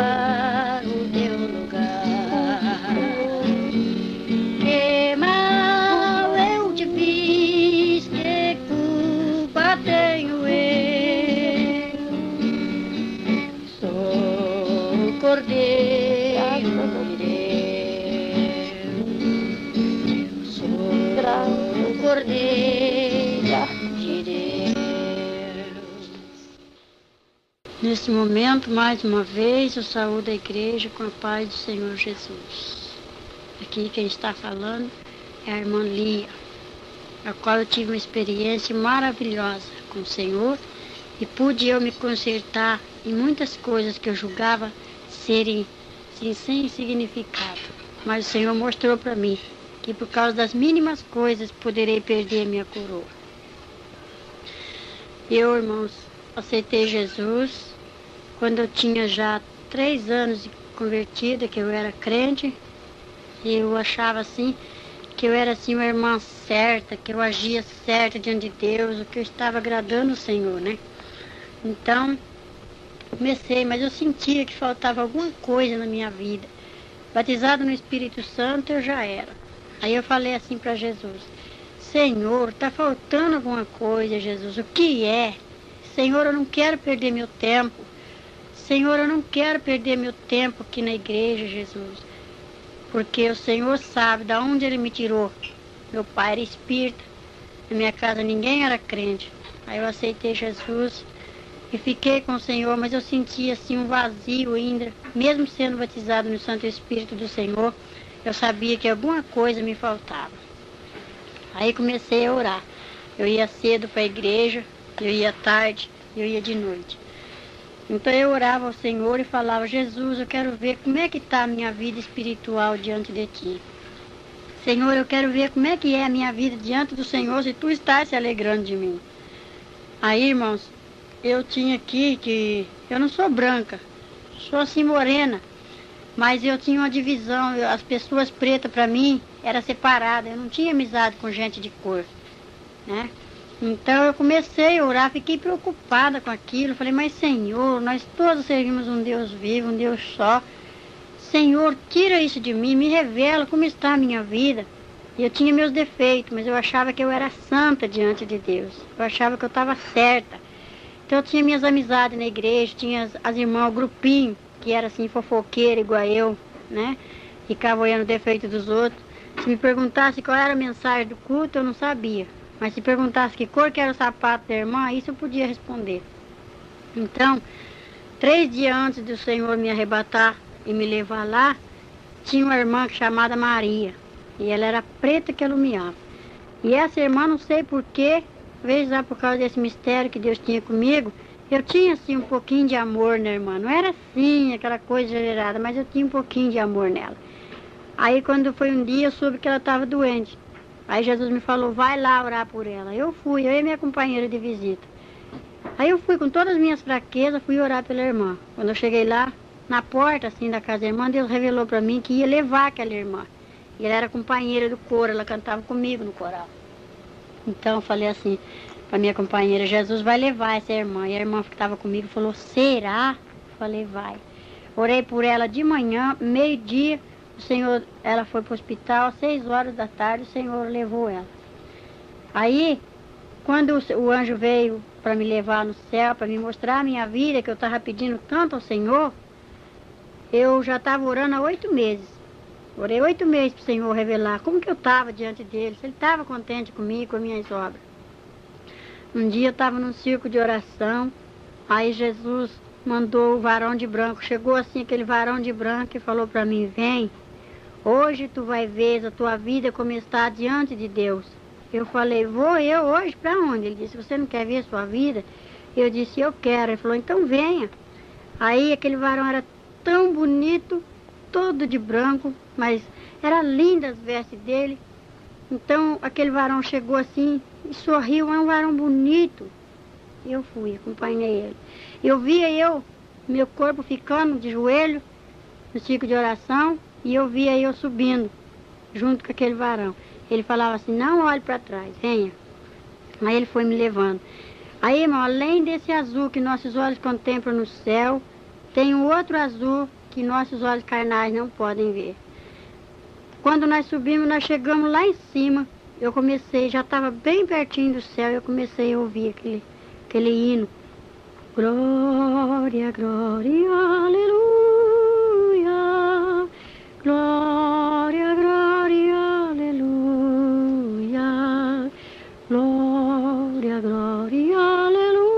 ocupar o teu lugar. Que mal eu te fiz, que culpa tenho eu? Sou o Cordeiro de Deus, eu sou o Cordeiro de Deus. Nesse momento, mais uma vez, eu saúdo a igreja com a paz do Senhor Jesus. Aqui quem está falando é a irmã Lia, a qual eu tive uma experiência maravilhosa com o Senhor e pude eu me consertar em muitas coisas que eu julgava serem sem significado. Mas o Senhor mostrou para mim que por causa das mínimas coisas poderei perder minha coroa. Eu, irmãos, aceitei Jesus quando eu tinha já 3 anos de convertida, que eu era crente. Eu achava assim, que eu era assim uma irmã certa, que eu agia certa diante de Deus, o que eu estava agradando o Senhor, né? Então, comecei, mas eu sentia que faltava alguma coisa na minha vida. Batizado no Espírito Santo, eu já era. Aí eu falei assim para Jesus: Senhor, está faltando alguma coisa, Jesus, o que é? Senhor, eu não quero perder meu tempo. Senhor, eu não quero perder meu tempo aqui na igreja, Jesus. Porque o Senhor sabe de onde Ele me tirou. Meu pai era espírita. Na minha casa ninguém era crente. Aí eu aceitei Jesus e fiquei com o Senhor, mas eu sentia assim um vazio ainda. Mesmo sendo batizado no Santo Espírito do Senhor, eu sabia que alguma coisa me faltava. Aí comecei a orar. Eu ia cedo para a igreja, eu ia tarde, eu ia de noite. Então eu orava ao Senhor e falava: Jesus, eu quero ver como é que está a minha vida espiritual diante de Ti. Senhor, eu quero ver como é que é a minha vida diante do Senhor, se Tu estás se alegrando de mim. Aí, irmãos, eu tinha aqui que eu não sou branca, sou assim morena, mas eu tinha uma divisão, as pessoas pretas para mim era separada, eu não tinha amizade com gente de cor, né? Então eu comecei a orar, fiquei preocupada com aquilo. Falei: mas Senhor, nós todos servimos um Deus vivo, um Deus só. Senhor, tira isso de mim, me revela como está a minha vida. E eu tinha meus defeitos, mas eu achava que eu era santa diante de Deus. Eu achava que eu estava certa. Então eu tinha minhas amizades na igreja, tinha as irmãs, o grupinho, que era assim fofoqueira igual eu, né? Ficava olhando o defeito dos outros. Se me perguntasse qual era a mensagem do culto, eu não sabia. Mas se perguntasse que cor que era o sapato da irmã, isso eu podia responder. Então, 3 dias antes do Senhor me arrebatar e me levar lá, tinha uma irmã chamada Maria. E ela era preta que alumiava. E essa irmã, não sei porquê, talvez lá por causa desse mistério que Deus tinha comigo, eu tinha assim um pouquinho de amor na irmã. Não era assim, aquela coisa exagerada, mas eu tinha um pouquinho de amor nela. Aí quando foi um dia, eu soube que ela estava doente. Aí Jesus me falou: vai lá orar por ela. Eu fui, eu e minha companheira de visita. Aí eu fui com todas as minhas fraquezas, fui orar pela irmã. Quando eu cheguei lá, na porta assim da casa da irmã, Deus revelou para mim que ia levar aquela irmã. E ela era companheira do coro, ela cantava comigo no coral. Então eu falei assim para minha companheira: Jesus vai levar essa irmã. E a irmã que estava comigo falou: será? Eu falei: vai. Orei por ela de manhã, meio-dia. O Senhor, ela foi para o hospital, às 6 horas da tarde, o Senhor levou ela. Aí, quando o anjo veio para me levar no céu, para me mostrar a minha vida, que eu estava pedindo tanto ao Senhor, eu já estava orando há 8 meses. Orei 8 meses para o Senhor revelar como que eu estava diante dele, se ele estava contente comigo, com as minhas obras. Um dia eu estava num círculo de oração, aí Jesus mandou o varão de branco, chegou assim aquele varão de branco e falou para mim: vem. Hoje tu vai ver a tua vida como está diante de Deus. Eu falei: vou eu hoje para onde? Ele disse: você não quer ver a sua vida? Eu disse: eu quero. Ele falou: então venha. Aí aquele varão era tão bonito, todo de branco, mas era linda as vestes dele. Então aquele varão chegou assim e sorriu: é um varão bonito. Eu fui, acompanhei ele. Eu via meu corpo ficando de joelho no ciclo de oração, e eu via eu subindo junto com aquele varão. Ele falava assim: não olhe para trás, venha. Aí ele foi me levando. Aí, irmão, além desse azul que nossos olhos contemplam no céu, tem um outro azul que nossos olhos carnais não podem ver. Quando nós subimos, nós chegamos lá em cima, eu comecei, já estava bem pertinho do céu, eu comecei a ouvir aquele hino. Glória, glória, aleluia. Glória, glória, aleluia. Glória, glória, aleluia.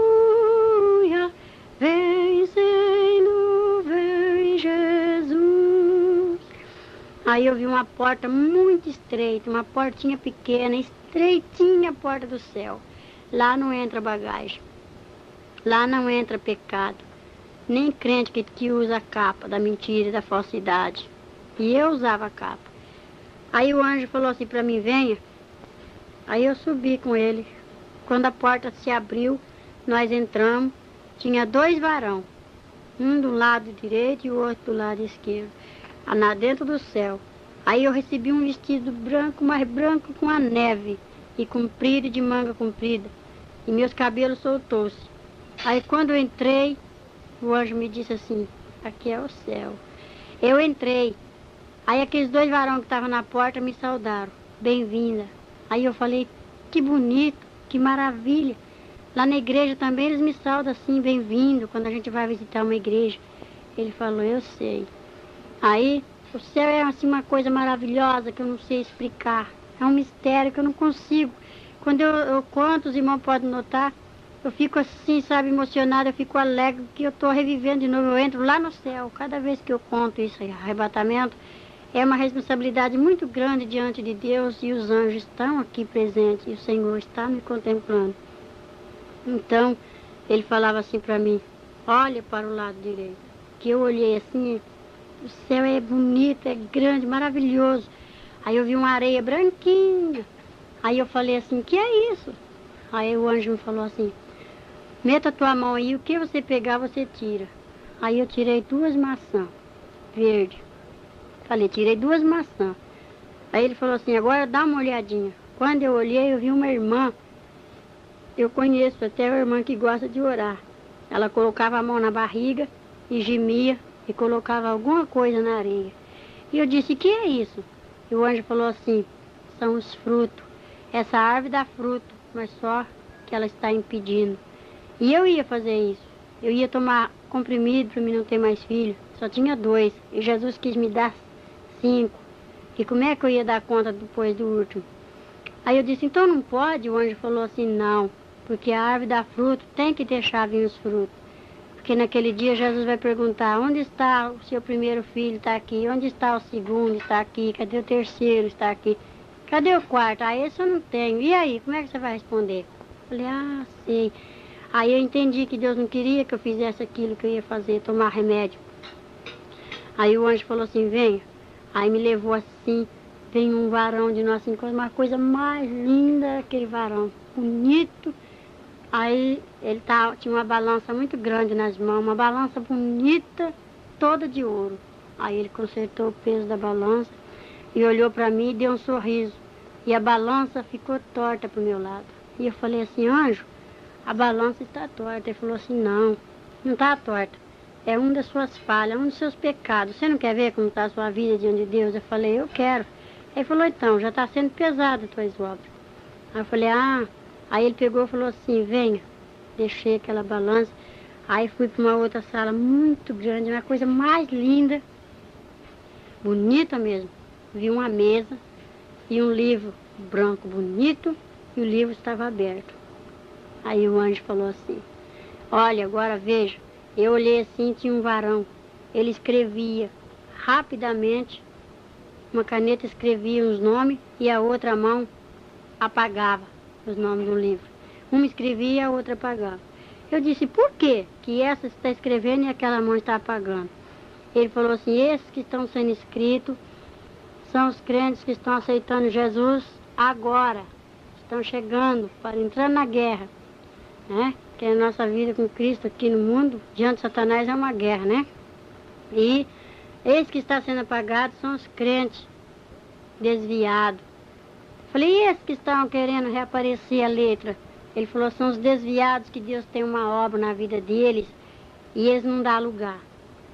Vem, Senhor, vem, Jesus. Aí eu vi uma porta muito estreita, uma portinha pequena, estreitinha a porta do céu. Lá não entra bagagem. Lá não entra pecado, nem crente que usa a capa da mentira e da falsidade. E eu usava a capa. Aí o anjo falou assim para mim, venha. Aí eu subi com ele. Quando a porta se abriu, nós entramos. Tinha 2 varão, um do lado direito e o outro do lado esquerdo, dentro do céu. Aí eu recebi um vestido branco, mais branco com a neve, e comprido, de manga comprida. E meus cabelos soltou-se. Aí quando eu entrei, o anjo me disse assim, aqui é o céu. Eu entrei. Aí aqueles 2 varões que estavam na porta me saudaram. Bem-vinda. Aí eu falei, que bonito, que maravilha. Lá na igreja também eles me saudam assim, bem-vindo, quando a gente vai visitar uma igreja. Ele falou, eu sei. Aí o céu é assim uma coisa maravilhosa que eu não sei explicar. É um mistério que eu não consigo. Quando eu conto, os irmãos podem notar, eu fico assim, sabe, emocionada, eu fico alegre, que eu estou revivendo de novo, eu entro lá no céu. Cada vez que eu conto isso, arrebatamento, é uma responsabilidade muito grande diante de Deus, e os anjos estão aqui presentes, e o Senhor está me contemplando. Então, ele falava assim para mim, olha para o lado direito, que eu olhei assim, o céu é bonito, é grande, maravilhoso. Aí eu vi uma areia branquinha, aí eu falei assim, que é isso? Aí o anjo me falou assim, meta a tua mão aí, o que você pegar, você tira. Aí eu tirei 2 maçãs verdes. Falei, tirei 2 maçãs. Aí ele falou assim, agora dá uma olhadinha. Quando eu olhei, eu vi uma irmã. Eu conheço até uma irmã que gosta de orar. Ela colocava a mão na barriga e gemia e colocava alguma coisa na areia. E eu disse, que é isso? E o anjo falou assim, são os frutos. Essa árvore dá fruto, mas só que ela está impedindo. E eu ia fazer isso. Eu ia tomar comprimido para mim não ter mais filho. Só tinha 2. E Jesus quis me dar 5. E como é que eu ia dar conta depois do último? Aí eu disse, então não pode? O anjo falou assim, não. Porque a árvore dá fruto, tem que deixar vir os frutos. Porque naquele dia Jesus vai perguntar, onde está o seu primeiro filho? Está aqui. Onde está o segundo? Está aqui. Cadê o terceiro? Está aqui. Cadê o quarto? Ah, esse eu não tenho. E aí, como é que você vai responder? Eu falei, ah, sei. Aí eu entendi que Deus não queria que eu fizesse aquilo que eu ia fazer, tomar remédio. Aí o anjo falou assim, venha. Aí me levou assim, vem um varão de Nossa Senhora, uma coisa mais linda, aquele varão, bonito. Aí ele tinha uma balança muito grande nas mãos, uma balança bonita, toda de ouro. Aí ele consertou o peso da balança e olhou para mim e deu um sorriso. E a balança ficou torta para o meu lado. E eu falei assim, anjo, a balança está torta. Ele falou assim, não está torta. É uma das suas falhas, um dos seus pecados. Você não quer ver como está a sua vida diante de Deus? Eu falei, eu quero. Ele falou, então, já está sendo pesado as tuas obras. Aí eu falei, ah. Aí ele pegou e falou assim, venha. Deixei aquela balança. Aí fui para uma outra sala muito grande, uma coisa mais linda. Bonita mesmo. Vi uma mesa e um livro branco bonito, e o livro estava aberto. Aí o anjo falou assim, olha, agora veja. Eu olhei assim, tinha um varão. Ele escrevia rapidamente, uma caneta escrevia os nomes e a outra mão apagava os nomes do livro. Uma escrevia e a outra apagava. Eu disse, por quê que essa está escrevendo e aquela mão está apagando? Ele falou assim, esses que estão sendo escritos são os crentes que estão aceitando Jesus agora. Estão chegando, entrando na guerra, né? Que a nossa vida com Cristo aqui no mundo, diante de Satanás, é uma guerra, né? E esse que está sendo apagado são os crentes desviados. Falei, e esses que estão querendo reaparecer a letra? Ele falou, são os desviados que Deus tem uma obra na vida deles e eles não dão lugar.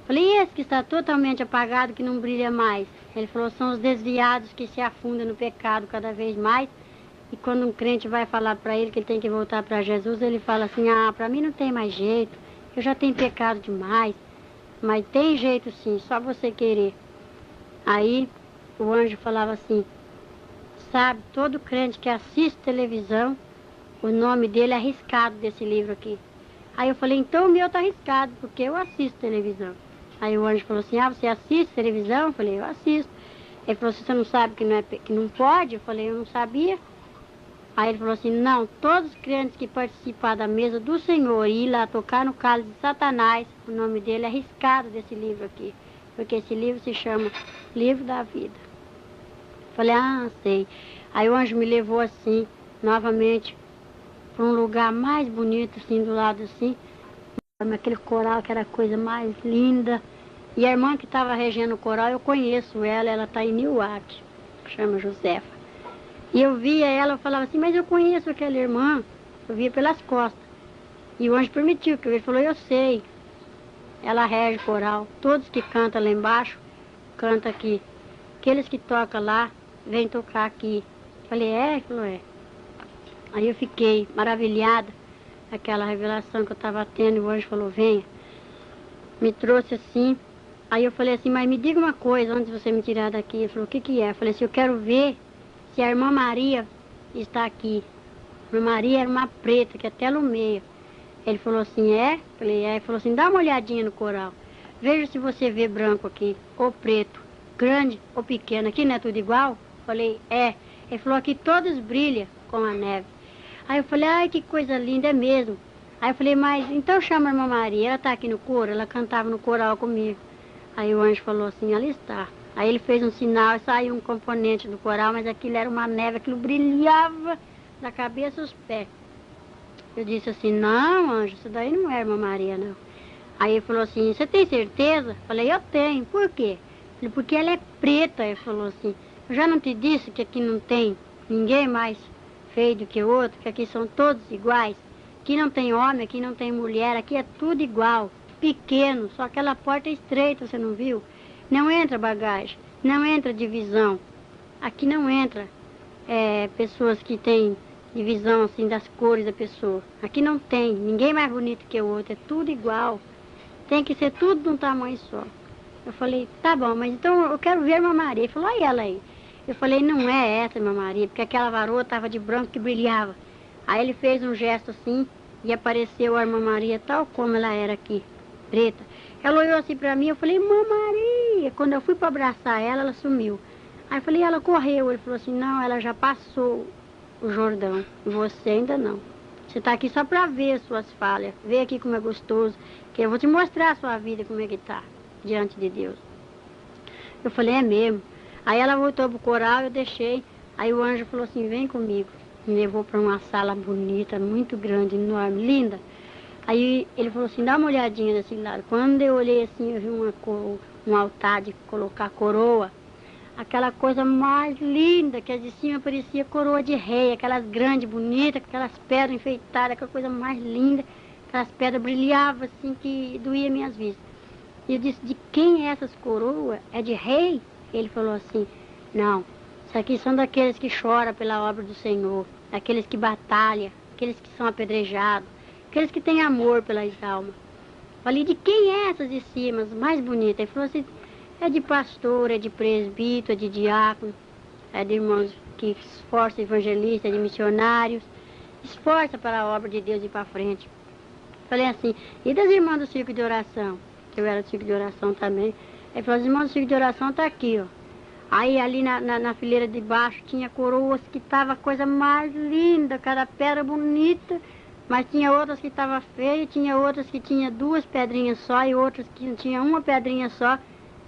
Falei, e esse que está totalmente apagado, que não brilha mais? Ele falou, são os desviados que se afundam no pecado cada vez mais. E quando um crente vai falar para ele que ele tem que voltar para Jesus, ele fala assim, ah, para mim não tem mais jeito, eu já tenho pecado demais. Mas tem jeito sim, só você querer. Aí o anjo falava assim, sabe, todo crente que assiste televisão, o nome dele é arriscado desse livro aqui. Aí eu falei, então o meu está arriscado, porque eu assisto televisão. Aí o anjo falou assim, ah, você assiste televisão? Eu falei, eu assisto. Ele falou assim, você não sabe que não pode? Eu falei, eu não sabia. Aí ele falou assim, não, todos os crentes que participar da mesa do Senhor e ir lá tocar no cálice de Satanás, o nome dele é arriscado desse livro aqui, porque esse livro se chama Livro da Vida. Falei, ah, sei. Aí o anjo me levou assim, novamente, para um lugar mais bonito, assim, do lado assim, aquele coral que era a coisa mais linda. E a irmã que estava regendo o coral, eu conheço ela está em Newark, chama Josefa. E eu via ela, eu falava assim, mas eu conheço aquela irmã. Eu via pelas costas. E o anjo permitiu, que ele falou, eu sei. Ela rege coral. Todos que cantam lá embaixo, cantam aqui. Aqueles que tocam lá, vêm tocar aqui. Falei, é? Ele falou, é. Aí eu fiquei maravilhada, aquela revelação que eu estava tendo, e o anjo falou, venha. Me trouxe assim. Aí eu falei assim, mas me diga uma coisa, antes de você me tirar daqui. Ele falou, o que que é? Eu falei assim, eu quero ver se a irmã Maria está aqui. A irmã Maria era uma preta, que até lumeia. Ele falou assim, é? Falei, é. Ele falou assim, dá uma olhadinha no coral. Veja se você vê branco aqui, ou preto, grande ou pequeno. Aqui não é tudo igual? Falei, é. Ele falou, aqui todos brilham com a neve. Aí eu falei, ai, que coisa linda, é mesmo. Aí eu falei, mas então chama a irmã Maria, ela está aqui no coro? Ela cantava no coral comigo. Aí o anjo falou assim, ela está. Aí ele fez um sinal e saiu um componente do coral, mas aquilo era uma neve, aquilo brilhava da cabeça aos pés. Eu disse assim, não, anjo, isso daí não é irmã Maria, não. Aí ele falou assim, você tem certeza? Falei, eu tenho. Por quê? Falei, porque ela é preta. Ele falou assim, eu já não te disse que aqui não tem ninguém mais feio do que o outro, que aqui são todos iguais. Aqui não tem homem, aqui não tem mulher, aqui é tudo igual, pequeno, só aquela porta é estreita, você não viu? Não entra bagagem, não entra divisão. Aqui não entra pessoas que têm divisão assim das cores da pessoa. Aqui não tem, ninguém mais bonito que o outro, é tudo igual. Tem que ser tudo de um tamanho só. Eu falei, tá bom, mas então eu quero ver a irmã Maria. Ele falou, olha ela aí. Eu falei, não é essa, irmã Maria, porque aquela varoa estava de branco que brilhava. Aí ele fez um gesto assim e apareceu a irmã Maria tal como ela era aqui, preta. Ela olhou assim pra mim, eu falei, irmã Maria. Quando eu fui para abraçar ela, ela sumiu. Aí eu falei, ela correu. Ele falou assim, não, ela já passou o Jordão, e você ainda não. Você está aqui só para ver as suas falhas, ver aqui como é gostoso, que eu vou te mostrar a sua vida, como é que está, diante de Deus. Eu falei, é mesmo. Aí ela voltou pro coral, eu deixei. Aí o anjo falou assim, vem comigo. Me levou para uma sala bonita, muito grande, enorme, linda. Aí ele falou assim, dá uma olhadinha desse lado. Quando eu olhei assim, eu vi um altar de colocar coroa. Aquela coisa mais linda, que as de cima parecia coroa de rei, aquelas grandes, bonitas, aquelas pedras enfeitadas, aquela coisa mais linda. Aquelas pedras brilhavam assim que doía minhas vistas. E eu disse, de quem é essas coroas? É de rei? Ele falou assim, não, isso aqui são daqueles que choram pela obra do Senhor, daqueles que batalham, aqueles que são apedrejados, aqueles que têm amor pelas almas. Falei, de quem é essas de cima, as mais bonitas? Ele falou assim, é de pastor, é de presbítero, é de diácono, é de irmãos que esforçam evangelistas, é de missionários, esforça para a obra de Deus ir para frente. Falei assim, e das irmãs do círculo de oração? Que eu era do círculo de oração também. Ele falou, as irmãs do círculo de oração tá aqui, ó. Aí ali na fileira de baixo tinha coroas que tava a coisa mais linda, cada pedra bonita, mas tinha outras que estavam feias, tinha outras que tinha duas pedrinhas só, e outras que não tinha uma pedrinha só,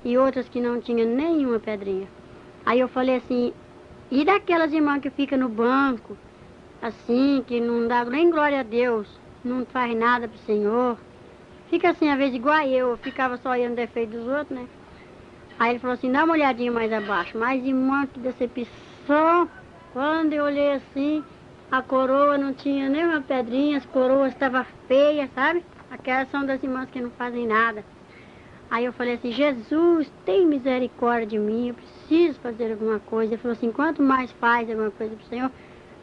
e outras que não tinha nenhuma pedrinha. Aí eu falei assim, e daquelas irmãs que ficam no banco, assim, que não dá nem glória a Deus, não faz nada pro Senhor, fica assim, às vezes igual eu ficava só olhando o defeito dos outros, né? Aí ele falou assim, dá uma olhadinha mais abaixo. Mas, irmã, que decepção. Quando eu olhei assim, a coroa não tinha nenhuma pedrinha, as coroas estavam feias, sabe? Aquelas são das irmãs que não fazem nada. Aí eu falei assim, Jesus, tem misericórdia de mim, eu preciso fazer alguma coisa. Ele falou assim, quanto mais faz alguma coisa pro Senhor,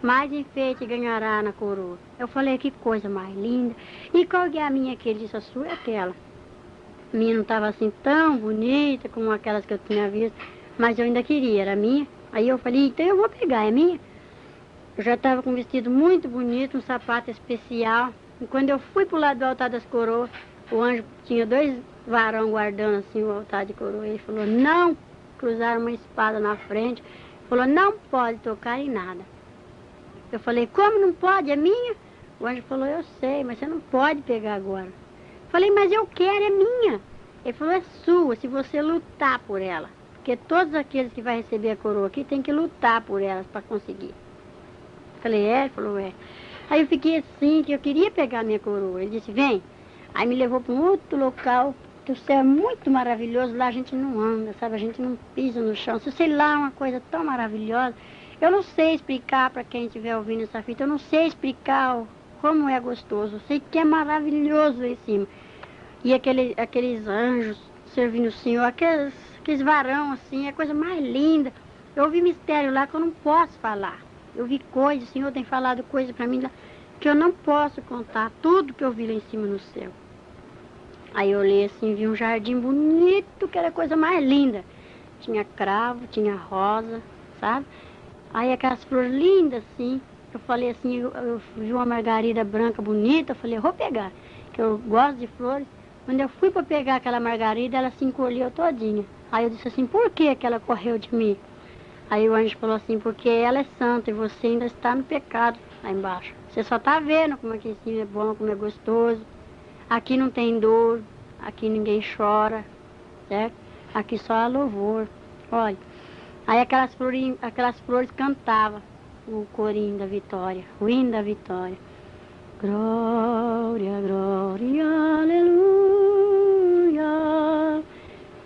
mais enfeite ganhará na coroa. Eu falei, que coisa mais linda. E qual que é a minha? Que ele disse, a sua é aquela. A minha não estava assim tão bonita como aquelas que eu tinha visto, mas eu ainda queria, era minha. Aí eu falei, então eu vou pegar, é minha. Eu já estava com um vestido muito bonito, um sapato especial. E quando eu fui pro lado do altar das coroas, o anjo tinha 2 varão guardando assim o altar de coroa. Ele falou, não, cruzaram uma espada na frente. Falou, não pode tocar em nada. Eu falei, como não pode? É minha? O anjo falou, eu sei, mas você não pode pegar agora. Falei, mas eu quero, é minha. Ele falou, é sua, se você lutar por ela. Porque todos aqueles que vão receber a coroa aqui têm que lutar por elas para conseguir. Falei, é? Ele falou, é. Aí eu fiquei assim, que eu queria pegar a minha coroa. Ele disse, vem. Aí me levou para um outro local, que o céu é muito maravilhoso, lá a gente não anda, sabe? A gente não pisa no chão. Se sei lá, uma coisa tão maravilhosa. Eu não sei explicar para quem estiver ouvindo essa fita, eu não sei explicar como é gostoso. Eu sei que é maravilhoso lá em cima. E aqueles anjos servindo o Senhor, aqueles varão assim, é a coisa mais linda. Eu ouvi mistério lá que eu não posso falar. Eu vi coisas, o Senhor tem falado coisas para mim lá que eu não posso contar, tudo que eu vi lá em cima no céu. Aí eu olhei assim, vi um jardim bonito, que era a coisa mais linda. Tinha cravo, tinha rosa, sabe? Aí aquelas flores lindas assim, eu falei assim, eu vi uma margarida branca bonita, eu falei, eu vou pegar, que eu gosto de flores. Quando eu fui para pegar aquela margarida, ela se encolheu todinha. Aí eu disse assim, por que ela correu de mim? Aí o anjo falou assim, porque ela é santa e você ainda está no pecado lá embaixo. Você só está vendo como aqui em cima é bom, como é gostoso. Aqui não tem dor, aqui ninguém chora, certo? Aqui só há louvor. Olha, aí aquelas flores cantavam o corinho da vitória, o hino da vitória. Glória, glória, aleluia.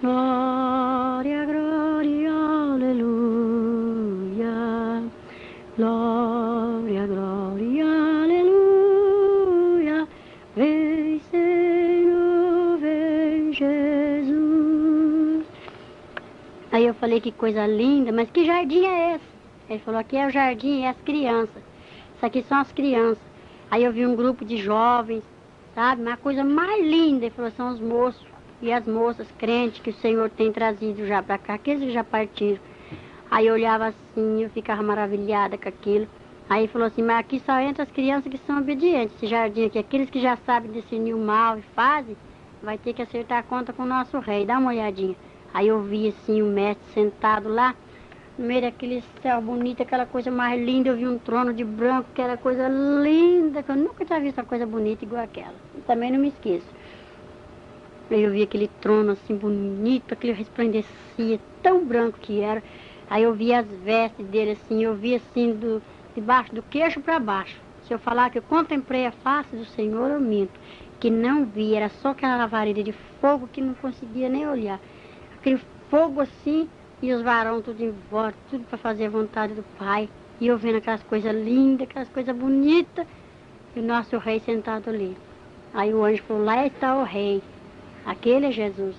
Glória, glória, aleluia. Glória, glória, aleluia. Vem, Senhor, vem, Jesus. Aí eu falei, que coisa linda, mas que jardim é esse? Ele falou, aqui é o jardim, é as crianças. Isso aqui são as crianças. Aí eu vi um grupo de jovens, sabe? Uma coisa mais linda. Ele falou, são os moços e as moças crentes que o Senhor tem trazido já para cá, aqueles que já partiram. Aí eu olhava assim, eu ficava maravilhada com aquilo. Aí ele falou assim, mas aqui só entra as crianças que são obedientes. Esse jardim aqui, aqueles que já sabem discernir o mal e fazem, vai ter que acertar a conta com o nosso rei. Dá uma olhadinha. Aí eu vi assim o mestre sentado lá, no meio daquele céu bonito, aquela coisa mais linda. Eu vi um trono de branco, que era coisa linda, que eu nunca tinha visto uma coisa bonita igual aquela. E também não me esqueço. Aí eu vi aquele trono assim bonito, aquele resplandecia, tão branco que era. Aí eu vi as vestes dele assim, eu vi assim debaixo do queixo para baixo. Se eu falar que eu contemplei a face do Senhor, eu minto. Que não vi, era só aquela lavareda de fogo que não conseguia nem olhar. Aquele fogo assim, e os varões tudo em volta, tudo para fazer a vontade do Pai. E eu vendo aquelas coisas lindas, aquelas coisas bonitas, e o nosso rei sentado ali. Aí o anjo falou, lá está o rei, aquele é Jesus.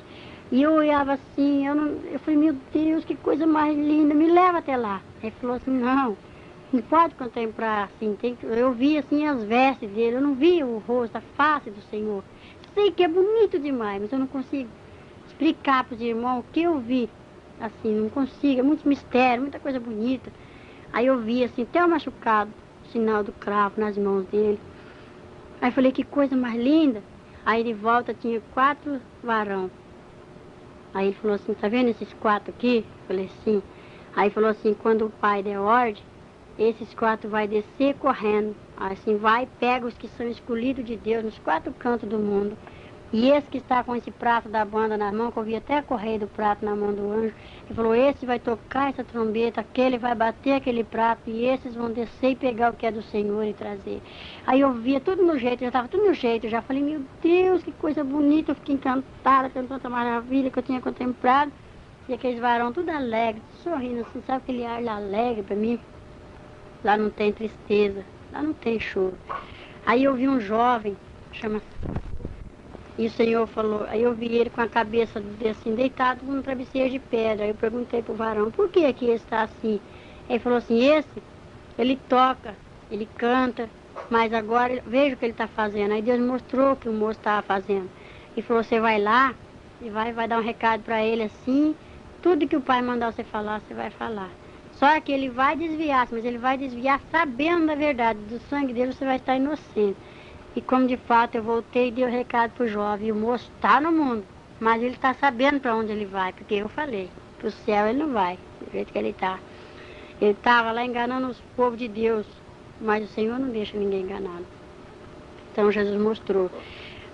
E eu olhava assim, eu falei, meu Deus, que coisa mais linda, me leva até lá. Ele falou assim, não pode contemplar assim, eu vi assim as vestes dele, eu não vi o rosto, a face do Senhor. Sei que é bonito demais, mas eu não consigo explicar para os irmãos o que eu vi. Assim, não consigo, é muito mistério, muita coisa bonita. Aí eu vi assim, até o machucado, o sinal do cravo nas mãos dele. Aí eu falei, que coisa mais linda. Aí de volta tinha 4 varão. Aí ele falou assim, tá vendo esses 4 aqui? Eu falei, sim. Aí falou assim, quando o pai der ordem, esses 4 vai descer correndo. Assim, vai, pega os que são escolhidos de Deus nos 4 cantos do mundo. E esse que está com esse prato da banda na mão, que eu vi até a correia do prato na mão do anjo, ele falou, esse vai tocar essa trombeta, aquele vai bater aquele prato, e esses vão descer e pegar o que é do Senhor e trazer. Aí eu via tudo no jeito, já estava tudo no jeito, eu já falei, meu Deus, que coisa bonita, eu fiquei encantada com tanta maravilha que eu tinha contemplado. E aqueles varão tudo alegre, sorrindo assim, sabe aquele ar alegre para mim? Lá não tem tristeza, lá não tem choro. Aí eu vi um jovem, chama E o Senhor falou, aí eu vi ele com a cabeça assim, deitado num travesseiro de pedra. Aí eu perguntei pro varão, por que aqui está assim? Ele falou assim, ele toca, ele canta, mas agora veja o que ele está fazendo. Aí Deus mostrou o que o moço estava fazendo. E falou, você vai lá e vai dar um recado para ele assim, tudo que o pai mandar você falar, você vai falar. Só que ele vai desviar, mas ele vai desviar sabendo da verdade. Do sangue dele você vai estar inocente. E como de fato eu voltei e dei o recado pro jovem. E o moço está no mundo, mas ele está sabendo para onde ele vai, porque eu falei. Para o céu ele não vai, do jeito que ele está. Ele estava lá enganando os povos de Deus, mas o Senhor não deixa ninguém enganado. Então Jesus mostrou.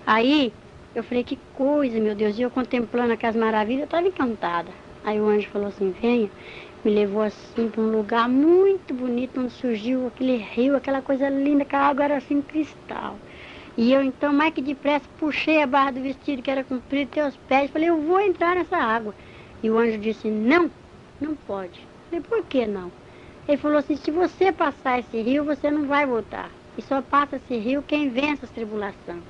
Aí eu falei, que coisa, meu Deus. E eu contemplando aquelas maravilhas, eu estava encantada. Aí o anjo falou assim, venha. Me levou assim para um lugar muito bonito, onde surgiu aquele rio, aquela coisa linda, que a água era assim cristal. E eu então, mais que depressa, puxei a barra do vestido que era comprido até os pés, falei, eu vou entrar nessa água. E o anjo disse, não, não pode. Eu falei, por que não? Ele falou assim, se você passar esse rio, você não vai voltar. E só passa esse rio quem vence as tribulações.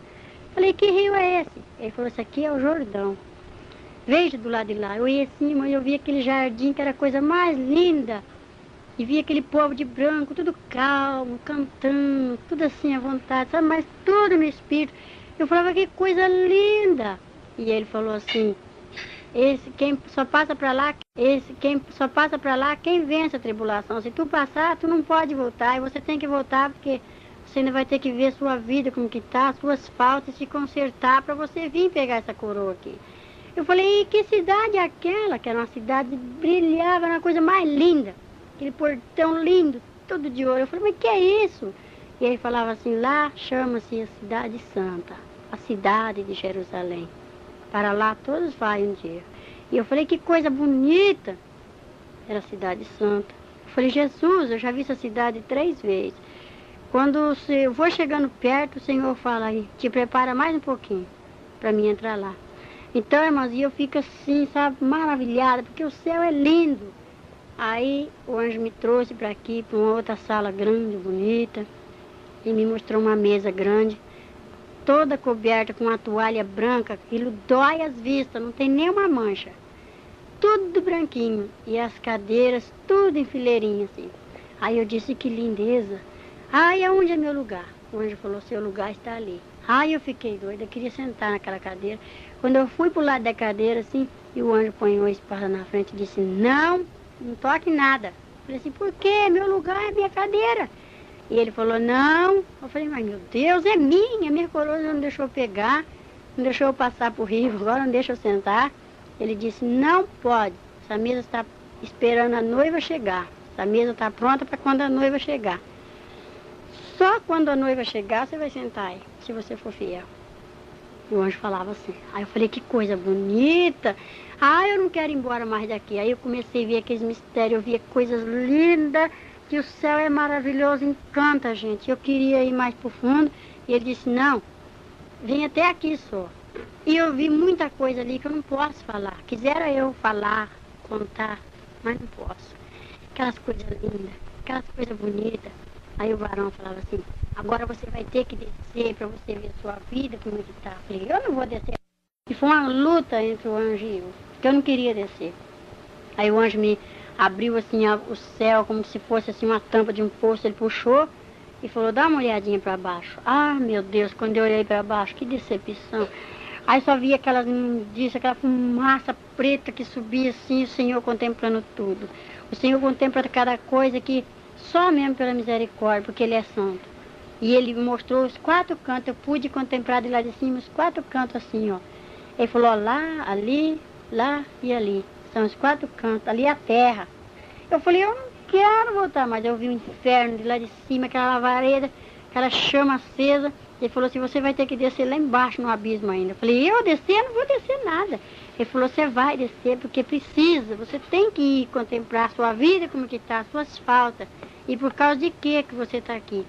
Falei, que rio é esse? Ele falou, esse aqui é o Jordão. Veja do lado de lá. Eu ia assim, mas eu vi aquele jardim que era a coisa mais linda. E vi aquele povo de branco, tudo calmo, cantando, tudo assim à vontade, sabe? Mas tudo no espírito. Eu falava, que coisa linda. E ele falou assim, quem só passa para lá, quem vence a tribulação. Se tu passar, tu não pode voltar. E você tem que voltar porque você ainda vai ter que ver sua vida como que tá, suas faltas, se consertar para você vir pegar essa coroa aqui. Eu falei, e que cidade é aquela? Que era uma cidade que brilhava, era uma coisa mais linda. Aquele portão lindo, todo de ouro. Eu falei, mas que é isso? E ele falava assim, lá chama-se a Cidade Santa, a cidade de Jerusalém. Para lá todos vai um dia. E eu falei, que coisa bonita. Era a Cidade Santa. Eu falei, Jesus, eu já vi essa cidade 3 vezes. Quando eu vou chegando perto, o Senhor fala aí, te prepara mais um pouquinho para mim entrar lá. Então, irmãos, eu fico assim, sabe, maravilhada, porque o céu é lindo. Aí o anjo me trouxe para aqui, para uma outra sala grande, bonita, e me mostrou uma mesa grande, toda coberta com uma toalha branca, aquilo dói as vistas, não tem nenhuma mancha. Tudo branquinho, e as cadeiras, tudo em fileirinha, assim. Aí eu disse, que lindeza. Ai, aonde é meu lugar? O anjo falou, seu lugar está ali. Ai, eu fiquei doida, eu queria sentar naquela cadeira. Quando eu fui pro lado da cadeira, assim, e o anjo põe uma espada na frente e disse, não toque nada. Eu falei assim, por quê? Meu lugar é minha cadeira. E ele falou, não. Eu falei, mas meu Deus, é minha coroa não deixou eu pegar, não deixou eu passar pro rio, agora não deixa eu sentar. Ele disse, não pode, essa mesa está esperando a noiva chegar. Essa mesa está pronta para quando a noiva chegar. Só quando a noiva chegar, você vai sentar aí, se você for fiel. E o anjo falava assim. Aí eu falei, que coisa bonita. Ah, eu não quero ir embora mais daqui. Aí eu comecei a ver aqueles mistérios, eu via coisas lindas, que o céu é maravilhoso, encanta a gente. Eu queria ir mais pro fundo, e ele disse, não, vem até aqui só. E eu vi muita coisa ali que eu não posso falar. Quisera eu falar, contar, mas não posso. Aquelas coisas lindas, aquelas coisas bonitas. Aí o varão falava assim, agora você vai ter que descer para você ver sua vida, como é que tá. Eu falei, eu não vou descer. E foi uma luta entre o anjo e eu, porque eu não queria descer. Aí o anjo me abriu assim o céu, como se fosse assim uma tampa de um poço, ele puxou e falou, dá uma olhadinha para baixo. Ah, meu Deus, quando eu olhei para baixo, que decepção. Aí só via aquela fumaça preta que subia assim, o Senhor contemplando tudo. O Senhor contempla cada coisa que só mesmo pela misericórdia, porque Ele é santo. E Ele me mostrou os 4 cantos, eu pude contemplar de lá de cima os 4 cantos assim, ó. Ele falou, ó, lá, ali, lá e ali. São os 4 cantos, ali é a terra. Eu falei, eu não quero voltar mais. Eu vi o inferno de lá de cima, aquela lavareda, aquela chama acesa. Ele falou assim, você vai ter que descer lá embaixo no abismo ainda. Eu falei, eu descer? Eu não vou descer nada. Ele falou, você vai descer porque precisa. Você tem que ir contemplar a sua vida, como que está, as suas faltas. E por causa de que você está aqui?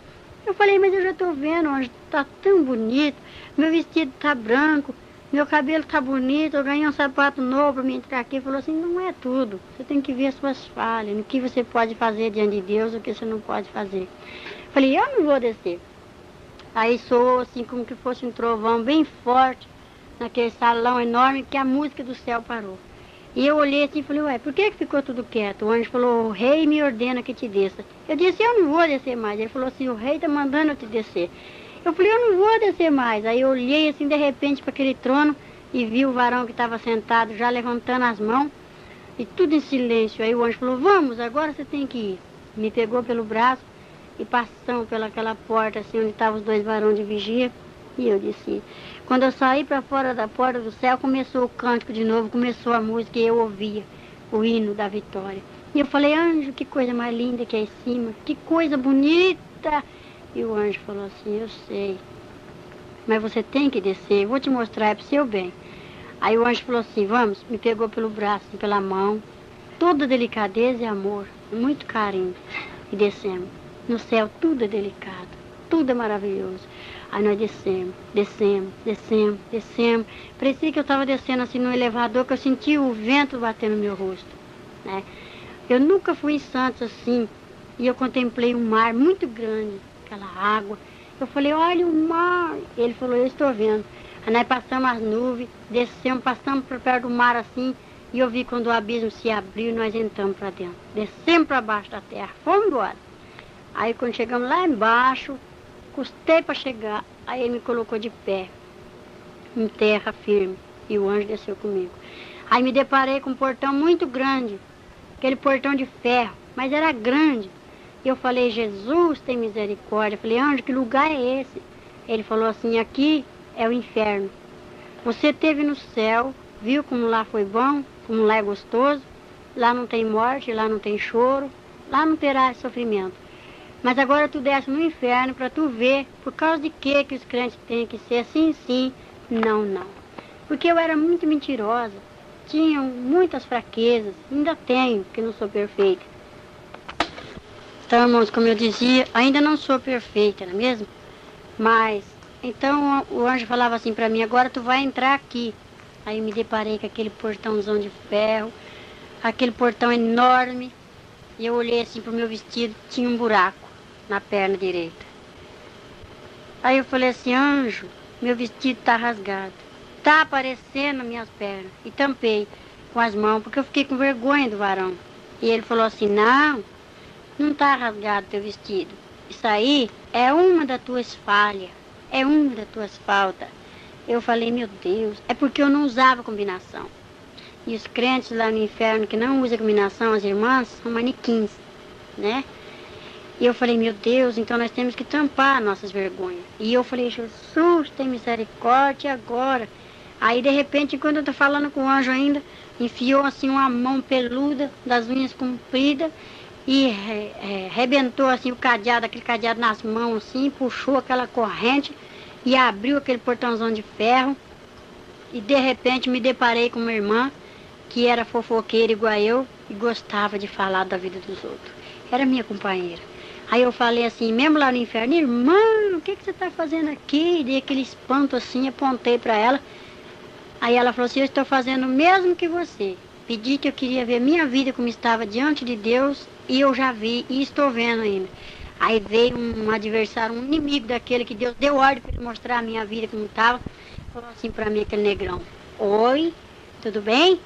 Eu falei, mas eu já estou vendo, está tão bonito. Meu vestido está branco, meu cabelo está bonito. Eu ganhei um sapato novo para me entrar aqui. Ele falou assim, não é tudo. Você tem que ver as suas falhas, no que você pode fazer diante de Deus, o que você não pode fazer. Eu falei, eu não vou descer. Aí soou assim como que fosse um trovão bem forte. naquele salão enorme, que a música do céu parou. E eu olhei assim e falei, ué, por que ficou tudo quieto? O anjo falou, o rei me ordena que te desça. Eu disse, eu não vou descer mais. Ele falou assim, o rei está mandando eu te descer. Eu falei, eu não vou descer mais. Aí eu olhei assim de repente para aquele trono e vi o varão que estava sentado já levantando as mãos e tudo em silêncio. Aí o anjo falou, vamos, agora você tem que ir. Me pegou pelo braço e passamos pelaquela porta assim onde estavam os dois varões de vigia. E eu disse, quando eu saí para fora da porta do céu, começou o cântico de novo, começou a música e eu ouvia o hino da vitória. E eu falei, anjo, que coisa mais linda que é em cima, que coisa bonita. E o anjo falou assim, eu sei, mas você tem que descer, eu vou te mostrar, é para o seu bem. Aí o anjo falou assim, vamos, me pegou pelo braço, pela mão, toda delicadeza e amor, muito carinho. E descemos. No céu tudo é delicado, tudo é maravilhoso. Aí nós descemos. Parecia que eu estava descendo assim no elevador, que eu sentia o vento batendo no meu rosto, né? Eu nunca fui em Santos assim, e eu contemplei um mar muito grande, aquela água. Eu falei, olha o mar. Ele falou, eu estou vendo. Aí nós passamos as nuvens, descemos, passamos por perto do mar assim, e eu vi quando o abismo se abriu, nós entramos para dentro. Descemos para baixo da terra, fomos embora. Aí quando chegamos lá embaixo, custei para chegar, aí ele me colocou de pé, em terra firme, e o anjo desceu comigo. Aí me deparei com um portão muito grande, aquele portão de ferro, mas era grande. E eu falei, Jesus tem misericórdia. Eu falei, anjo, que lugar é esse? Ele falou assim, aqui é o inferno. Você esteve no céu, viu como lá foi bom, como lá é gostoso, lá não tem morte, lá não tem choro, lá não terá sofrimento. Mas agora tu desce no inferno para tu ver por causa de que os crentes têm que ser assim, sim, não, não. Porque eu era muito mentirosa, tinha muitas fraquezas, ainda tenho, porque não sou perfeita. Então, irmãos, como eu dizia, ainda não sou perfeita, não é mesmo? Mas, então o anjo falava assim para mim, agora tu vai entrar aqui. Aí eu me deparei com aquele portãozão de ferro, aquele portão enorme, e eu olhei assim pro meu vestido, tinha um buraco na perna direita. Aí eu falei assim, anjo, meu vestido tá rasgado, tá aparecendo minhas pernas. E tampei com as mãos, porque eu fiquei com vergonha do varão. E ele falou assim, não tá rasgado teu vestido. Isso aí é uma das tuas falhas, é uma das tuas faltas. Eu falei, meu Deus, é porque eu não usava combinação. E os crentes lá no inferno que não usam combinação, as irmãs, são manequins, né? E eu falei, meu Deus, então nós temos que tampar nossas vergonhas. E eu falei, Jesus, tem misericórdia agora. Aí, de repente, enquanto eu tô falando com o anjo ainda, enfiou assim uma mão peluda, das unhas compridas, e rebentou assim o cadeado, aquele cadeado nas mãos assim, puxou aquela corrente e abriu aquele portãozão de ferro. E, de repente, me deparei com uma irmã que era fofoqueira igual eu e gostava de falar da vida dos outros. Era minha companheira. Aí eu falei assim, mesmo lá no inferno, irmã, o que você está fazendo aqui? Dei aquele espanto assim, apontei para ela. Aí ela falou assim, eu estou fazendo o mesmo que você. Pedi que eu queria ver minha vida como estava diante de Deus e eu já vi e estou vendo ainda. Aí veio um adversário, um inimigo daquele que Deus deu ordem para ele mostrar a minha vida como estava. Falou assim para mim, aquele negrão, oi, tudo bem?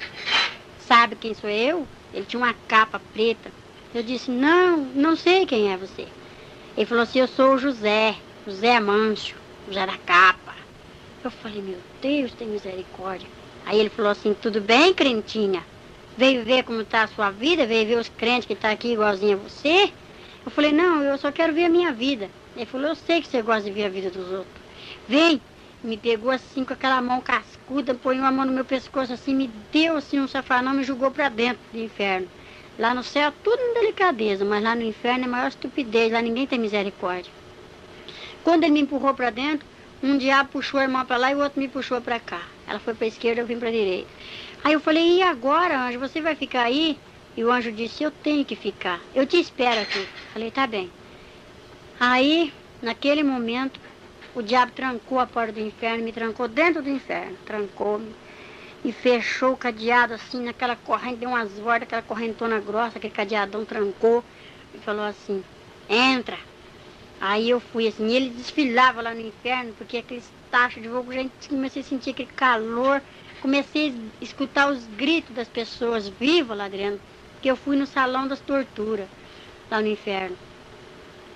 Sabe quem sou eu? Ele tinha uma capa preta. Eu disse, não sei quem é você. Ele falou assim, eu sou o José Mancho, José da capa. Eu falei, meu Deus, tem misericórdia. Aí ele falou assim, tudo bem, crentinha? Veio ver como está a sua vida? Veio ver os crentes que estão aqui igualzinho a você? Eu falei, não, eu só quero ver a minha vida. Ele falou, eu sei que você gosta de ver a vida dos outros. Vem. Me pegou assim com aquela mão cascuda, põe uma mão no meu pescoço assim, me deu assim um safanão, me jogou para dentro do inferno. Lá no céu tudo em delicadeza, mas lá no inferno é a maior estupidez, lá ninguém tem misericórdia. Quando ele me empurrou para dentro, um diabo puxou a irmã para lá e o outro me puxou para cá. Ela foi para a esquerda, eu vim para a direita. Aí eu falei, e agora, anjo, você vai ficar aí? E o anjo disse, eu tenho que ficar, eu te espero aqui. Falei, tá bem. Aí, naquele momento, o diabo trancou a porta do inferno, me trancou dentro do inferno, trancou-me e fechou o cadeado assim, naquela corrente, deu umas voltas, aquela correntona grossa, aquele cadeadão trancou e falou assim, entra. Aí eu fui assim, e ele desfilava lá no inferno, porque aqueles tacho de fogo, já comecei a sentir aquele calor, comecei a escutar os gritos das pessoas vivas lá dentro, porque eu fui no salão das torturas, lá no inferno.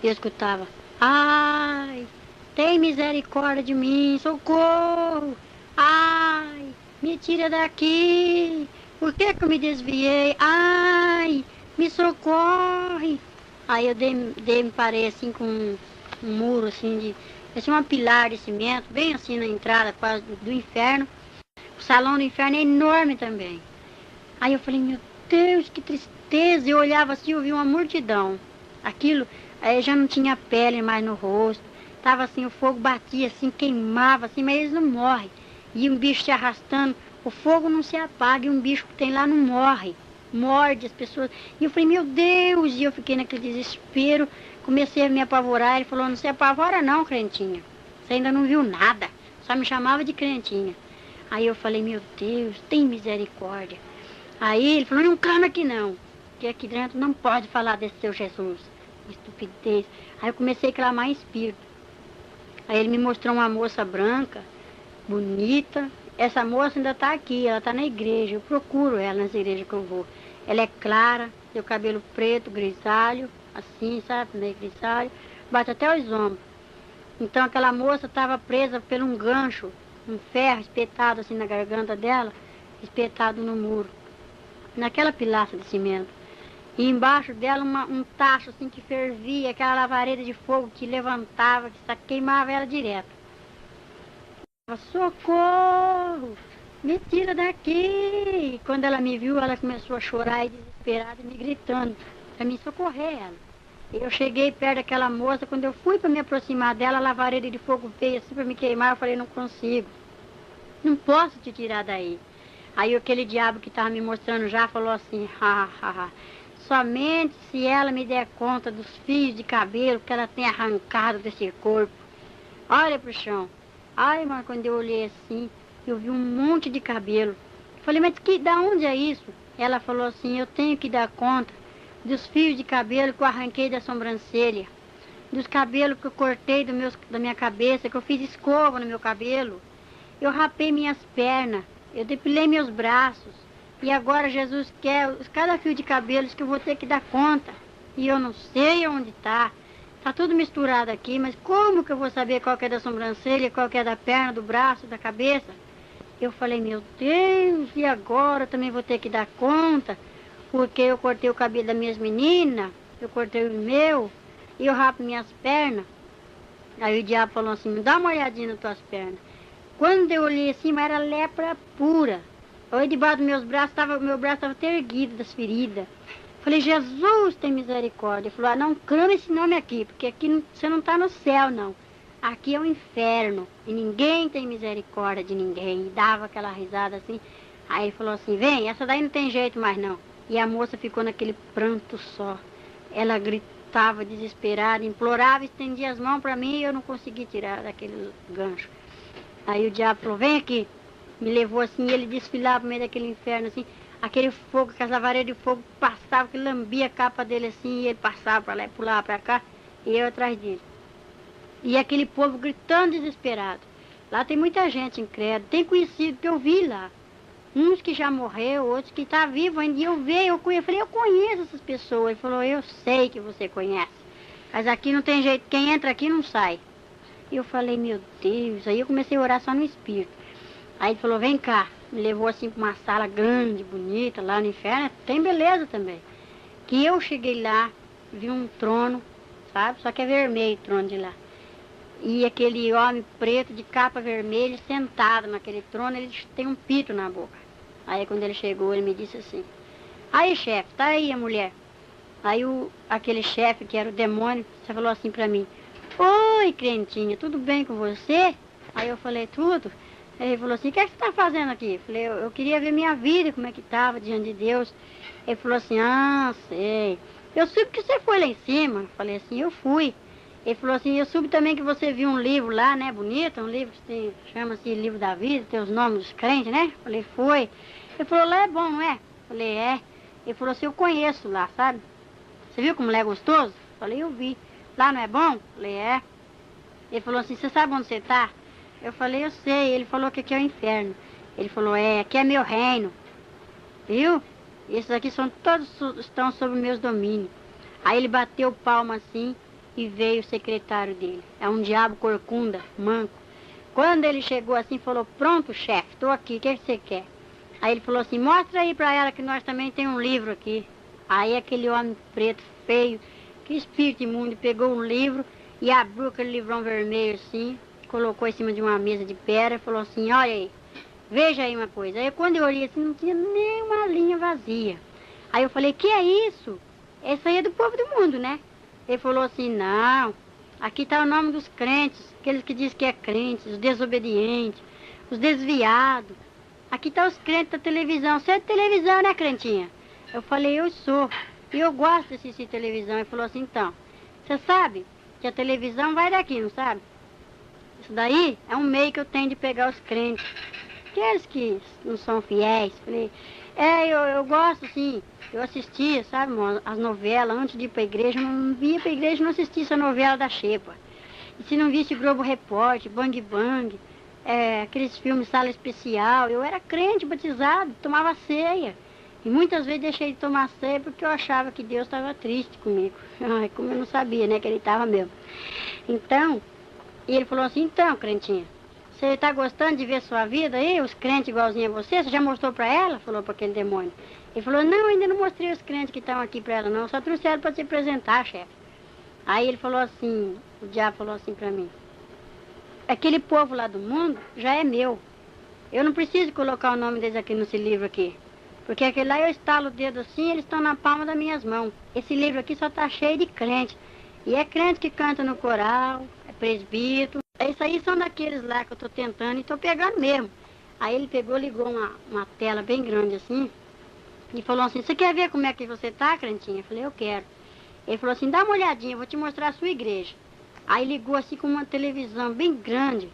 E eu escutava, ai, tem misericórdia de mim, socorro, ai, me tira daqui, por que que eu me desviei, ai, me socorre. Aí eu me parei assim com um muro assim de, assim uma pilar de cimento, bem assim na entrada quase do inferno. O salão do inferno é enorme também. Aí eu falei, meu Deus, que tristeza. Eu olhava assim, eu vi uma multidão. Aquilo, aí já não tinha pele mais no rosto. Tava assim, o fogo batia assim, queimava assim, mas eles não morrem. E um bicho se arrastando, o fogo não se apaga e um bicho que tem lá não morre. Morde as pessoas. E eu falei, meu Deus, e eu fiquei naquele desespero, comecei a me apavorar. Ele falou, não se apavora não, crentinha. Você ainda não viu nada. Só me chamava de crentinha. Aí eu falei, meu Deus, tem misericórdia. Aí ele falou, não clama aqui não, que aqui dentro não pode falar desse seu Jesus. Estupidez. Aí eu comecei a clamar em espírito. Aí ele me mostrou uma moça branca, bonita. Essa moça ainda está aqui, ela está na igreja. Eu procuro ela nas igrejas que eu vou. Ela é clara, tem o cabelo preto, grisalho, assim, sabe, meio grisalho. Bate até os ombros. Então aquela moça estava presa por um gancho, um ferro espetado assim na garganta dela, espetado no muro, naquela pilastra de cimento. E embaixo dela um tacho assim que fervia, aquela lavareda de fogo que levantava, que queimava ela direto. Socorro! Me tira daqui! E quando ela me viu, ela começou a chorar e desesperada, me gritando para me socorrer ela. Eu cheguei perto daquela moça, quando eu fui para me aproximar dela, a lavareda de fogo veio assim para me queimar, eu falei, não consigo. Não posso te tirar daí. Aí aquele diabo que estava me mostrando já falou assim, somente se ela me der conta dos fios de cabelo que ela tem arrancado desse corpo. Olha pro chão. Ai, mas quando eu olhei assim, eu vi um monte de cabelo. Falei, mas da onde é isso? Ela falou assim, eu tenho que dar conta dos fios de cabelo que eu arranquei da sobrancelha, dos cabelos que eu cortei da minha cabeça, que eu fiz escova no meu cabelo. Eu rapei minhas pernas, eu depilei meus braços. E agora Jesus quer cada fio de cabelos que eu vou ter que dar conta. E eu não sei onde está. Está tudo misturado aqui, mas como que eu vou saber qual que é da sobrancelha, qual que é da perna, do braço, da cabeça? Eu falei, meu Deus, e agora eu também vou ter que dar conta? Porque eu cortei o cabelo das minhas meninas, eu cortei o meu, e eu rapo minhas pernas. Aí o diabo falou assim, me dá uma olhadinha nas tuas pernas. Quando eu olhei assim, era lepra pura. Aí debaixo dos meus braços, meu braço estava até erguido das feridas. Falei, Jesus tem misericórdia. Ele falou, não clama esse nome aqui, porque aqui você não está no céu, não. Aqui é o inferno, e ninguém tem misericórdia de ninguém. E dava aquela risada assim. Aí ele falou assim, vem, essa daí não tem jeito mais não. E a moça ficou naquele pranto só. Ela gritava desesperada, implorava, estendia as mãos para mim e eu não consegui tirar daquele gancho. Aí o diabo falou, vem aqui. Me levou assim, e ele desfilava no meio daquele inferno assim. Aquele fogo, aquelas lavareiras de fogo passava, que lambia a capa dele assim, e ele passava para lá e pulava para cá, e eu atrás dele. E aquele povo gritando desesperado. Lá tem muita gente incrédula, tem conhecido que eu vi lá. Uns que já morreu, outros que estão vivos ainda. E eu falei, eu conheço essas pessoas. Ele falou, eu sei que você conhece. Mas aqui não tem jeito, quem entra aqui não sai. E eu falei, meu Deus. Aí eu comecei a orar só no espírito. Aí ele falou, vem cá. Me levou assim para uma sala grande, bonita, lá no inferno. Tem beleza também. Que eu cheguei lá, vi um trono, sabe? Só que é vermelho o trono de lá. E aquele homem preto de capa vermelha sentado naquele trono, ele tem um pito na boca. Aí quando ele chegou, ele me disse assim, aí chefe, tá aí a mulher. Aí aquele chefe, que era o demônio, você falou assim pra mim, oi crentinha, tudo bem com você? Aí eu falei, tudo. Aí ele falou assim, o que é que você tá fazendo aqui? Eu falei, eu queria ver minha vida, como é que tava diante de Deus. Ele falou assim, sei. Eu soube que você foi lá em cima. Eu falei assim, eu fui. Ele falou assim, eu soube também que você viu um livro lá, né, bonito, um livro que chama-se Livro da Vida, tem os nomes dos crentes, né? Eu falei, foi. Ele falou, lá é bom, não é? Eu falei, é. Ele falou assim, eu conheço lá, sabe? Você viu como lá é gostoso? Eu falei, eu vi. Lá não é bom? Eu falei, é. Ele falou assim, você sabe onde você está? Eu falei, eu sei. Ele falou que aqui é o inferno. Ele falou, aqui é meu reino. Viu? Esses aqui são todos estão sob meus domínios. Aí ele bateu palma assim e veio o secretário dele. É um diabo corcunda, manco. Quando ele chegou assim, falou, pronto, chefe, estou aqui, o que você quer? Aí ele falou assim, mostra aí pra ela que nós também tem um livro aqui. Aí aquele homem preto, feio, que espírito imundo, pegou um livro e abriu aquele livrão vermelho assim, colocou em cima de uma mesa de pedra e falou assim, olha aí, veja aí uma coisa. Aí quando eu olhei assim, não tinha nem uma linha vazia. Aí eu falei, que é isso? Essa aí é do povo do mundo, né? Ele falou assim, não, aqui está o nome dos crentes, aqueles que dizem que é crentes, os desobedientes, os desviados. Aqui está os crentes da televisão. Você é de televisão, né, crentinha? Eu falei, eu sou. E eu gosto de assistir televisão. Ele falou assim, então, você sabe que a televisão vai daqui, não sabe? Isso daí é um meio que eu tenho de pegar os crentes. Aqueles que não são fiéis. Falei, eu gosto, sim. Eu assistia, sabe, as novelas. Antes de ir para a igreja, eu não via para a igreja, não assistia essa novela da Xepa. E se não visse Globo Repórter, Bang Bang, aqueles filmes Sala Especial, eu era crente, batizado, tomava ceia. E muitas vezes deixei de tomar ceia porque eu achava que Deus estava triste comigo. Ai, como eu não sabia, né, que ele estava mesmo. Então, e ele falou assim, então, crentinha, você está gostando de ver sua vida aí, os crentes igualzinho a você? Você já mostrou para ela? Falou para aquele demônio. Ele falou, não, ainda não mostrei os crentes que estão aqui para ela, não. Só trouxeram para te apresentar, chefe. Aí ele falou assim, o diabo falou assim para mim, aquele povo lá do mundo já é meu. Eu não preciso colocar o nome deles aqui nesse livro aqui. Porque aquele lá eu estalo o dedo assim, eles estão na palma das minhas mãos. Esse livro aqui só está cheio de crente. E é crente que canta no coral, é presbítero. Isso aí são daqueles lá que eu estou tentando e estou pegando mesmo. Aí ele pegou, ligou uma tela bem grande assim e falou assim, você quer ver como é que você está, crentinha? Eu falei, eu quero. Ele falou assim, dá uma olhadinha, eu vou te mostrar a sua igreja. Aí ligou assim com uma televisão bem grande.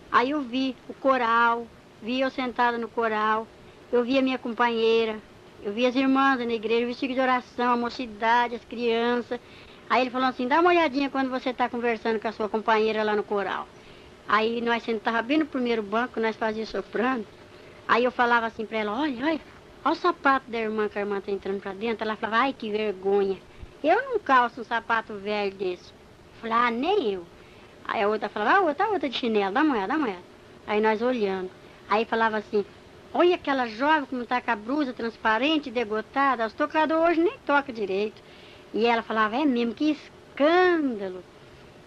Aí eu vi o coral, vi eu sentada no coral, eu vi a minha companheira, eu vi as irmãs na igreja, eu vi ciclo de oração, a mocidade, as crianças. Aí ele falou assim, dá uma olhadinha quando você está conversando com a sua companheira lá no coral. Aí nós sentávamos bem no primeiro banco, nós fazíamos soprando. Aí eu falava assim para ela, olha o sapato da irmã que a irmã está entrando para dentro. Ela falava, ai que vergonha, eu não calço um sapato velho desse. Eu falei, nem eu. Aí a outra falava, outra de chinelo, dá uma olhada, dá uma olhada. Aí nós olhando. Aí falava assim, olha aquela jovem como está com a blusa transparente, degotada, os tocadores hoje nem tocam direito. E ela falava, é mesmo, que escândalo.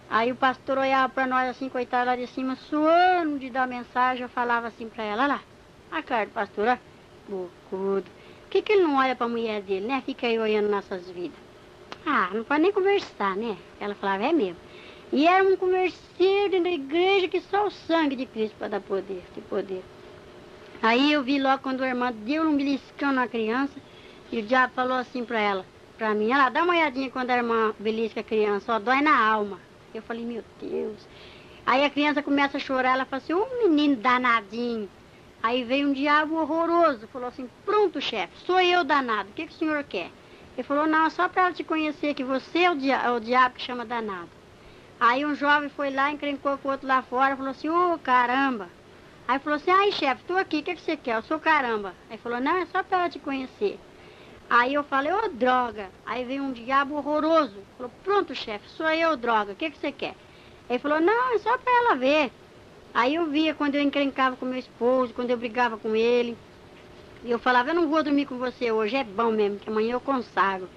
Aí o pastor olhava para nós assim, coitado lá de cima, suando de dar mensagem. Eu falava assim para ela, olha lá, a cara do pastor, ó, bocudo. Por que ele não olha para a mulher dele, né? Fica aí olhando nossas vidas. Ah, não pode nem conversar, né? Ela falava, é mesmo. E era um converseiro dentro da igreja que só o sangue de Cristo para dar poder, de poder. Aí eu vi logo quando a irmã deu um beliscão na criança e o diabo falou assim para ela, para mim, ela dá uma olhadinha quando a irmã belisca a criança, ó, dói na alma. Eu falei, meu Deus. Aí a criança começa a chorar, ela fala assim, menino danadinho. Aí veio um diabo horroroso, falou assim, pronto, chefe, sou eu danado, o que o senhor quer? Ele falou, não, só para ela te conhecer que você é o diabo que chama danado. Aí um jovem foi lá, encrencou com o outro lá fora, falou assim, caramba. Aí falou assim, ai chefe, estou aqui, o que você quer? Eu sou caramba. Aí falou, não, é só para ela te conhecer. Aí eu falei, droga. Aí veio um diabo horroroso. Falou, pronto, chefe, sou eu, droga, o que você quer? Ele falou, não, é só para ela ver. Aí eu via quando eu encrencava com meu esposo, quando eu brigava com ele. E eu falava, eu não vou dormir com você hoje, é bom mesmo, que amanhã eu consagro.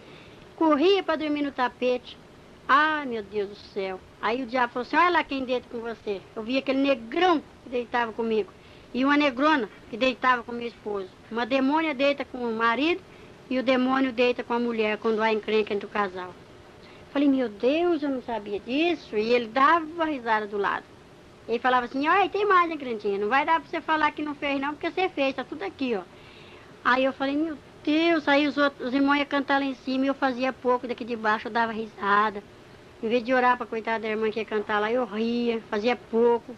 Corria para dormir no tapete. Ai, meu Deus do céu. Aí o diabo falou assim, olha lá quem deita com você. Eu via aquele negrão que deitava comigo. E uma negrona que deitava com meu esposo. Uma demônia deita com o marido e o demônio deita com a mulher quando há encrenca entre o casal. Falei, meu Deus, eu não sabia disso. E ele dava risada do lado. Ele falava assim, olha, tem mais, hein, crentinha? Não vai dar para você falar que não fez não, porque você fez, tá tudo aqui, ó. Aí eu falei, meu Deus, aí os irmãos iam cantar lá em cima e eu fazia pouco daqui de baixo, eu dava risada. Em vez de orar para coitada da irmã que ia cantar lá, eu ria, fazia pouco.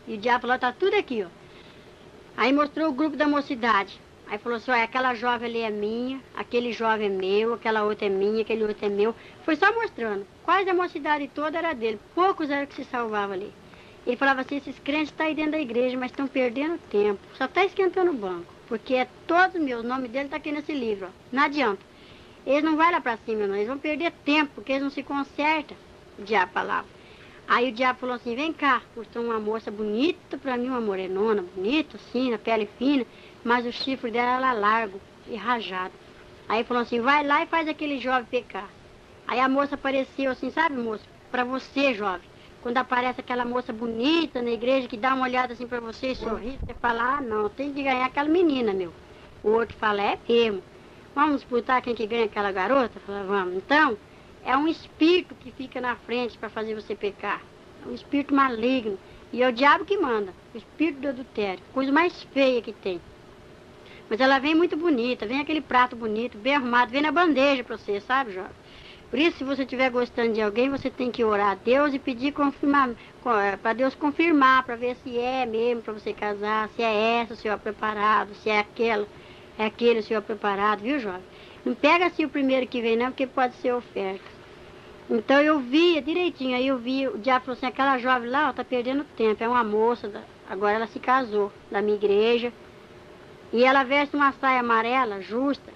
E o diabo falou, tá tudo aqui, ó. Aí mostrou o grupo da mocidade. Aí falou assim, olha, aquela jovem ali é minha, aquele jovem é meu, aquela outra é minha, aquele outro é meu. Foi só mostrando. Quase a mocidade toda era dele. Poucos eram que se salvavam ali. Ele falava assim, esses crentes estão aí dentro da igreja, mas estão perdendo tempo. Só está esquentando o banco. Porque é todos meus, o nome dele está aqui nesse livro. Ó. Não adianta. Eles não vão lá para cima, não. Eles vão perder tempo, porque eles não se consertam. O diabo falava. Aí o diabo falou assim, vem cá, mostrou uma moça bonita para mim, uma morenona, bonita, assim, na pele fina, mas o chifre dela era largo e rajado. Aí falou assim, vai lá e faz aquele jovem pecar. Aí a moça apareceu assim, sabe, moço? Para você, jovem. Quando aparece aquela moça bonita na igreja que dá uma olhada assim para você e sorri, você fala, ah, não, tem que ganhar aquela menina, meu. O outro fala, é mesmo. Vamos disputar quem que ganha aquela garota? Fala, vamos. Então, é um espírito que fica na frente para fazer você pecar. É um espírito maligno. E é o diabo que manda. O espírito do adultério. Coisa mais feia que tem. Mas ela vem muito bonita. Vem aquele prato bonito, bem arrumado. Vem na bandeja para você, sabe, jovem? Por isso, se você estiver gostando de alguém, você tem que orar a Deus e pedir para Deus confirmar, para ver se é mesmo para você casar, se é essa o senhor preparado, se é aquele o senhor preparado, viu, jovem? Não pega assim o primeiro que vem, não, porque pode ser oferta. Então eu via direitinho, aí eu vi, o diabo falou assim, aquela jovem lá, ó, tá perdendo tempo, é uma moça, agora ela se casou, da minha igreja, e ela veste uma saia amarela, justa,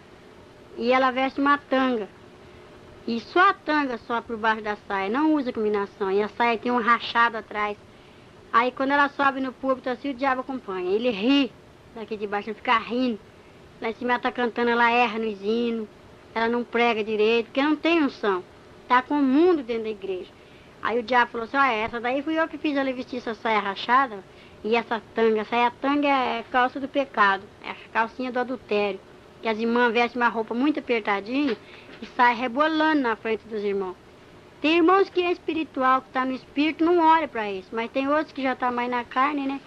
e ela veste uma tanga. E só a tanga só por baixo da saia, não usa combinação. E a saia tem um rachado atrás. Aí quando ela sobe no púlpito assim, o diabo acompanha. Ele ri daqui de baixo, ele fica rindo. Lá em cima ela tá cantando, ela erra nos hinos. Ela não prega direito, porque não tem unção. Tá com o mundo dentro da igreja. Aí o diabo falou assim, olha, essa daí fui eu que fiz ela vestir essa saia rachada. E essa saia tanga é calça do pecado. É a calcinha do adultério. Que as irmãs vestem uma roupa muito apertadinha e sai rebolando na frente dos irmãos. Tem irmãos que é espiritual, que está no espírito, não olha para isso. Mas tem outros que já está mais na carne, né?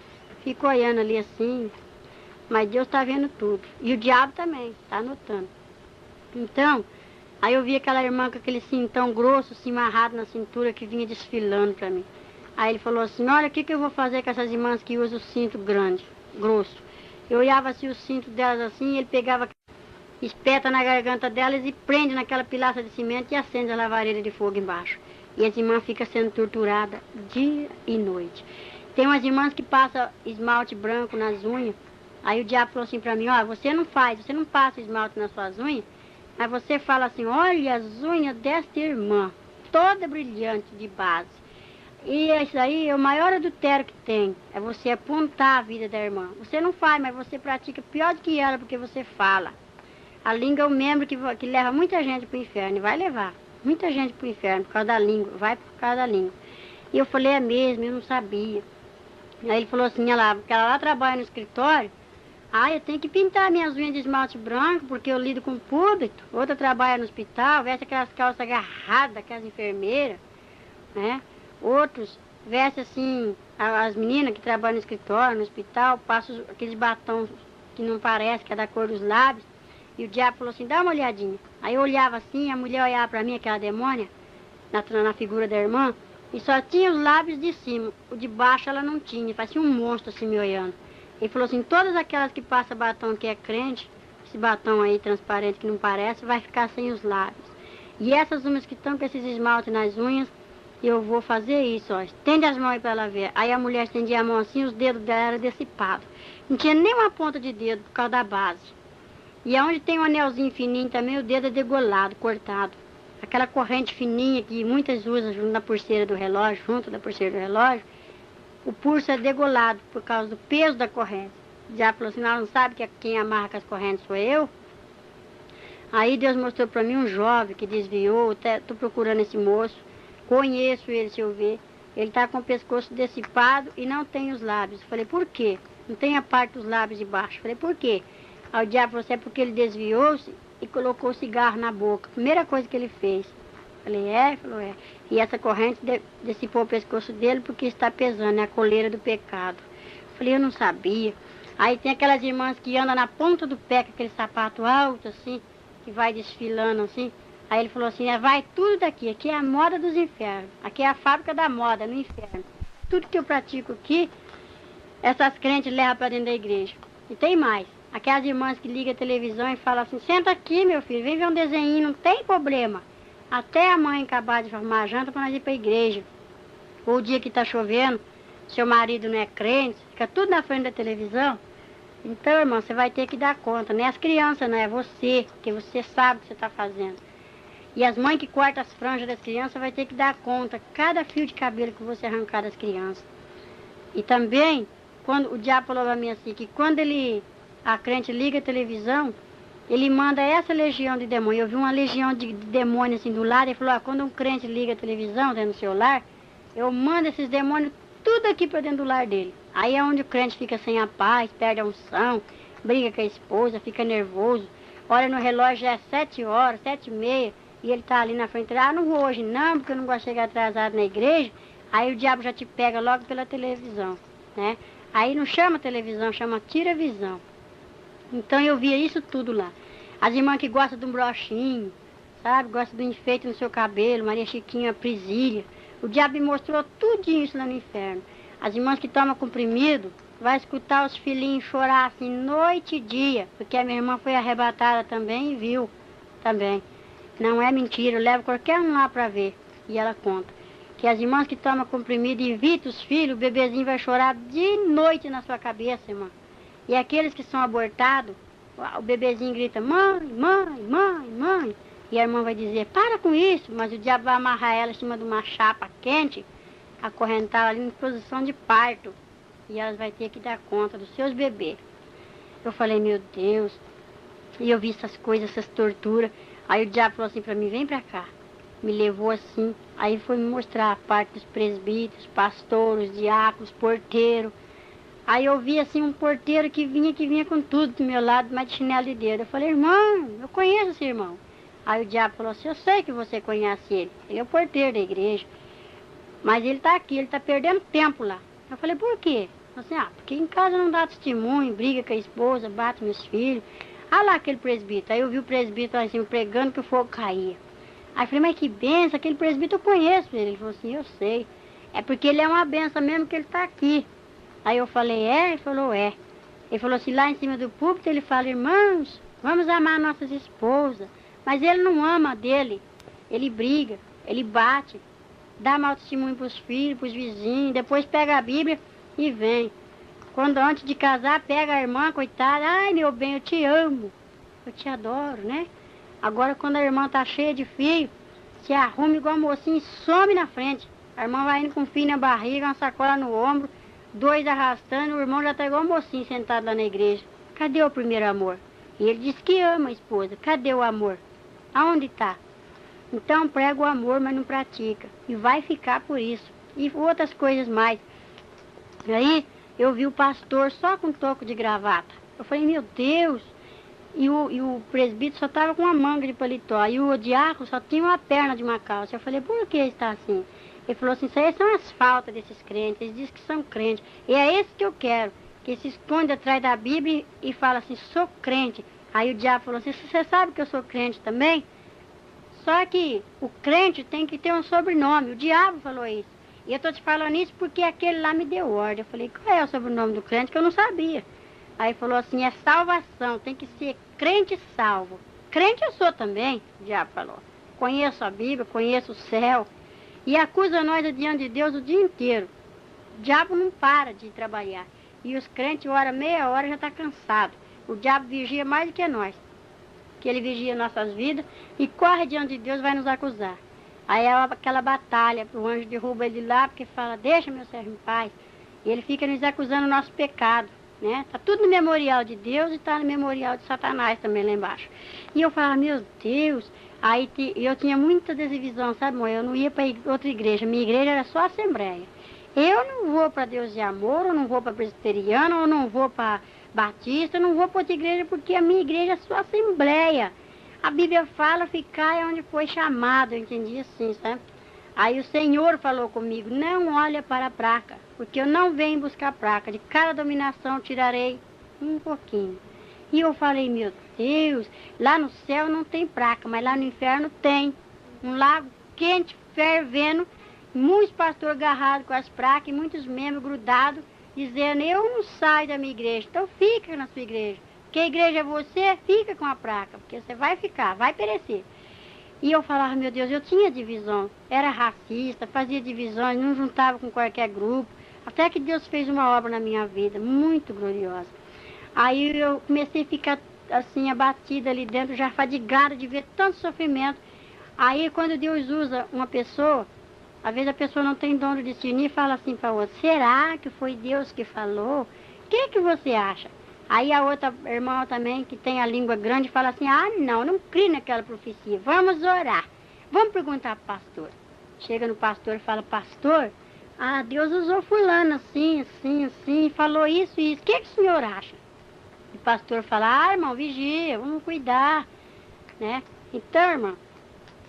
Fica olhando ali assim. Mas Deus está vendo tudo. E o diabo também, está anotando. Então, aí eu vi aquela irmã com aquele cintão grosso, assim, amarrado na cintura, que vinha desfilando para mim. Aí ele falou assim, olha, o que eu vou fazer com essas irmãs que usam o cinto grande, grosso? Eu olhava assim o cinto delas assim, e ele pegava, espeta na garganta delas e prende naquela pilaça de cimento e acende a lavareira de fogo embaixo. E as irmãs ficam sendo torturadas dia e noite. Tem umas irmãs que passam esmalte branco nas unhas. Aí o diabo falou assim para mim, ó, você não passa esmalte nas suas unhas, mas você fala assim, olha as unhas desta irmã, toda brilhante de base. E isso aí é o maior adultério que tem, é você apontar a vida da irmã. Você não faz, mas você pratica pior do que ela, porque você fala. A língua é o membro que leva muita gente para o inferno, e vai levar muita gente para o inferno por causa da língua, vai por causa da língua. E eu falei, é mesmo, eu não sabia. Aí ele falou assim, porque ela lá trabalha no escritório, eu tenho que pintar minhas unhas de esmalte branco, porque eu lido com o público. Outra trabalha no hospital, veste aquelas calças agarradas, aquelas enfermeiras, né? Outros vestem assim, as meninas que trabalham no escritório, no hospital, passam aqueles batons que não parece, que é da cor dos lábios. E o diabo falou assim, dá uma olhadinha. Aí eu olhava assim, a mulher olhava para mim, aquela demônia, na figura da irmã, e só tinha os lábios de cima, o de baixo ela não tinha, parecia um monstro assim me olhando. Ele falou assim, todas aquelas que passam batom que é crente, esse batom aí transparente que não parece, vai ficar sem os lábios. E essas umas que estão com esses esmaltes nas unhas, eu vou fazer isso, ó, estende as mãos aí para ela ver. Aí a mulher estendia a mão assim, os dedos dela eram dissipados. Não tinha nem uma ponta de dedo por causa da base. E aonde tem um anelzinho fininho também, o dedo é degolado, cortado. Aquela corrente fininha que muitas usam junto da pulseira do relógio, o pulso é degolado por causa do peso da corrente. Já falou assim, ela não sabe que quem amarra com as correntes sou eu? Aí Deus mostrou para mim um jovem que desviou, estou procurando esse moço, conheço ele se eu ver. Ele está com o pescoço dissipado e não tem os lábios. Falei, por quê? Não tem a parte dos lábios de baixo. Falei, por quê? Aí o diabo falou assim, é porque ele desviou-se e colocou o cigarro na boca. Primeira coisa que ele fez. Falei, é? Ele falou, é. E essa corrente dissipou o pescoço dele porque está pesando, é a coleira do pecado. Falei, eu não sabia. Aí tem aquelas irmãs que andam na ponta do pé com aquele sapato alto assim, que vai desfilando assim. Aí ele falou assim, vai tudo daqui, aqui é a moda dos infernos. Aqui é a fábrica da moda, no inferno. Tudo que eu pratico aqui, essas crentes levam para dentro da igreja. E tem mais. Aquelas irmãs que ligam a televisão e falam assim, senta aqui, meu filho, vem ver um desenho, não tem problema. Até a mãe acabar de formar a janta para nós ir para a igreja. Ou o dia que está chovendo, seu marido não é crente, fica tudo na frente da televisão. Então, irmão, você vai ter que dar conta, não é as crianças, não é você, porque você sabe o que você está fazendo. E as mães que cortam as franjas das crianças vai ter que dar conta, cada fio de cabelo que você arrancar das crianças. E também, quando o diabo falou para mim assim, que quando a crente liga a televisão, ele manda essa legião de demônios. Eu vi uma legião de demônios assim do lado, ele falou, ah, quando um crente liga a televisão dentro do seu lar, eu mando esses demônios tudo aqui para dentro do lar dele. Aí é onde o crente fica sem a paz, perde a unção, briga com a esposa, fica nervoso. Olha no relógio, já é 7 horas, 7h30, e ele tá ali na frente, ah, não vou hoje não, porque eu não gosto de chegar atrasado na igreja. Aí o diabo já te pega logo pela televisão, né? Aí não chama televisão, chama tira-visão. Então eu via isso tudo lá. As irmãs que gostam de um brochinho, sabe? Gostam do enfeite no seu cabelo, Maria Chiquinha, Prisília. O diabo me mostrou tudo isso lá no inferno. As irmãs que tomam comprimido, vai escutar os filhinhos chorar assim noite e dia, porque a minha irmã foi arrebatada também e viu também. Não é mentira, eu levo qualquer um lá para ver. E ela conta que as irmãs que tomam comprimido e evitam os filhos, o bebezinho vai chorar de noite na sua cabeça, irmã. E aqueles que são abortados, o bebezinho grita, mãe, mãe, mãe, mãe. E a irmã vai dizer, para com isso, mas o diabo vai amarrar ela em cima de uma chapa quente, acorrentá-la ali em posição de parto. E elas vai ter que dar conta dos seus bebês. Eu falei, meu Deus. E eu vi essas coisas, essas torturas. Aí o diabo falou assim para mim, vem pra cá. Me levou assim. Aí foi me mostrar a parte dos presbíteros, pastores, diáconos, porteiro. Aí eu vi assim um porteiro que vinha com tudo do meu lado, mas de chinelo de dedo. Eu falei, irmão, eu conheço esse irmão. Aí o diabo falou assim, eu sei que você conhece ele. Ele é o porteiro da igreja. Mas ele tá aqui, ele tá perdendo tempo lá. Eu falei, por quê? Ele falou assim, porque em casa não dá testemunho, briga com a esposa, bate meus filhos. Ah lá aquele presbítero. Aí eu vi o presbítero lá em cima pregando que o fogo caía. Aí eu falei, mas que benção, aquele presbítero eu conheço ele. Ele falou assim, eu sei. É porque ele é uma benção mesmo que ele tá aqui. Aí eu falei, é? Ele falou, é. Ele falou assim, lá em cima do púlpito, ele fala, irmãos, vamos amar nossas esposas. Mas ele não ama a dele. Ele briga, ele bate, dá mau testemunho para os filhos, para os vizinhos, depois pega a Bíblia e vem. Quando antes de casar, pega a irmã, coitada, ai meu bem, eu te amo, eu te adoro, né? Agora quando a irmã tá cheia de filho, se arruma igual a mocinha e some na frente. A irmã vai indo com o filho na barriga, uma sacola no ombro, 2 arrastando, o irmão já tá igual a mocinha sentado lá na igreja. Cadê o primeiro amor? E ele diz que ama a esposa, cadê o amor? Aonde tá? Então prega o amor, mas não pratica. E vai ficar por isso. E outras coisas mais. E aí eu vi o pastor só com toco de gravata. Eu falei, meu Deus. E o presbítero só estava com uma manga de paletó. E o diácono só tinha uma perna de uma calça. Eu falei, por que está assim? Ele falou assim, isso aí são as faltas desses crentes. Eles dizem que são crentes. E é esse que eu quero. Que se esconde atrás da Bíblia e fala assim, sou crente. Aí o diabo falou assim, você sabe que eu sou crente também? Só que o crente tem que ter um sobrenome. O diabo falou isso. E eu estou te falando isso porque aquele lá me deu ordem. Eu falei, qual é o sobrenome do crente? Que eu não sabia. Aí falou assim, é salvação. Tem que ser crente salvo. Crente eu sou também, o diabo falou. Conheço a Bíblia, conheço o céu. E acusa nós diante de Deus o dia inteiro. O diabo não para de trabalhar. E os crentes, hora, meia hora, já está cansado. O diabo vigia mais do que nós. Que ele vigia nossas vidas e corre diante de Deus, vai nos acusar. Aí é aquela batalha, o anjo derruba ele lá, porque fala, deixa meu servo em paz. E ele fica nos acusando o nosso pecado, né? Tá tudo no memorial de Deus e tá no memorial de Satanás também lá embaixo. E eu falava, meu Deus, aí eu tinha muita desivisão, sabe, mãe? Eu não ia para outra igreja, minha igreja era só assembleia. Eu não vou para Deus de Amor, eu não vou para presbiteriana, eu não vou para batista, eu não vou para outra igreja porque a minha igreja é só assembleia. A Bíblia fala, ficar é onde foi chamado, eu entendi assim, sabe? Aí o Senhor falou comigo, não olha para a placa, porque eu não venho buscar placa, de cada dominação tirarei um pouquinho. E eu falei, meu Deus, lá no céu não tem placa, mas lá no inferno tem. Um lago quente, fervendo, muitos pastores agarrados com as placas e muitos membros grudados, dizendo, eu não saio da minha igreja, então fica na sua igreja. Porque a igreja é você, fica com a placa, porque você vai ficar, vai perecer. E eu falava, meu Deus, eu tinha divisão, era racista, fazia divisões, não juntava com qualquer grupo. Até que Deus fez uma obra na minha vida, muito gloriosa. Aí eu comecei a ficar assim, abatida ali dentro, já fadigada de ver tanto sofrimento. Aí quando Deus usa uma pessoa, às vezes a pessoa não tem dom de discernir e fala assim para outra, será que foi Deus que falou? O que você acha? Aí a outra irmã também, que tem a língua grande, fala assim, não creio naquela profecia, vamos orar. Vamos perguntar para o pastor. Chega no pastor e fala, pastor, Deus usou fulano assim, assim, assim, falou isso e isso. O que o senhor acha? O pastor fala, irmão, vigia, vamos cuidar, né? Então, irmão,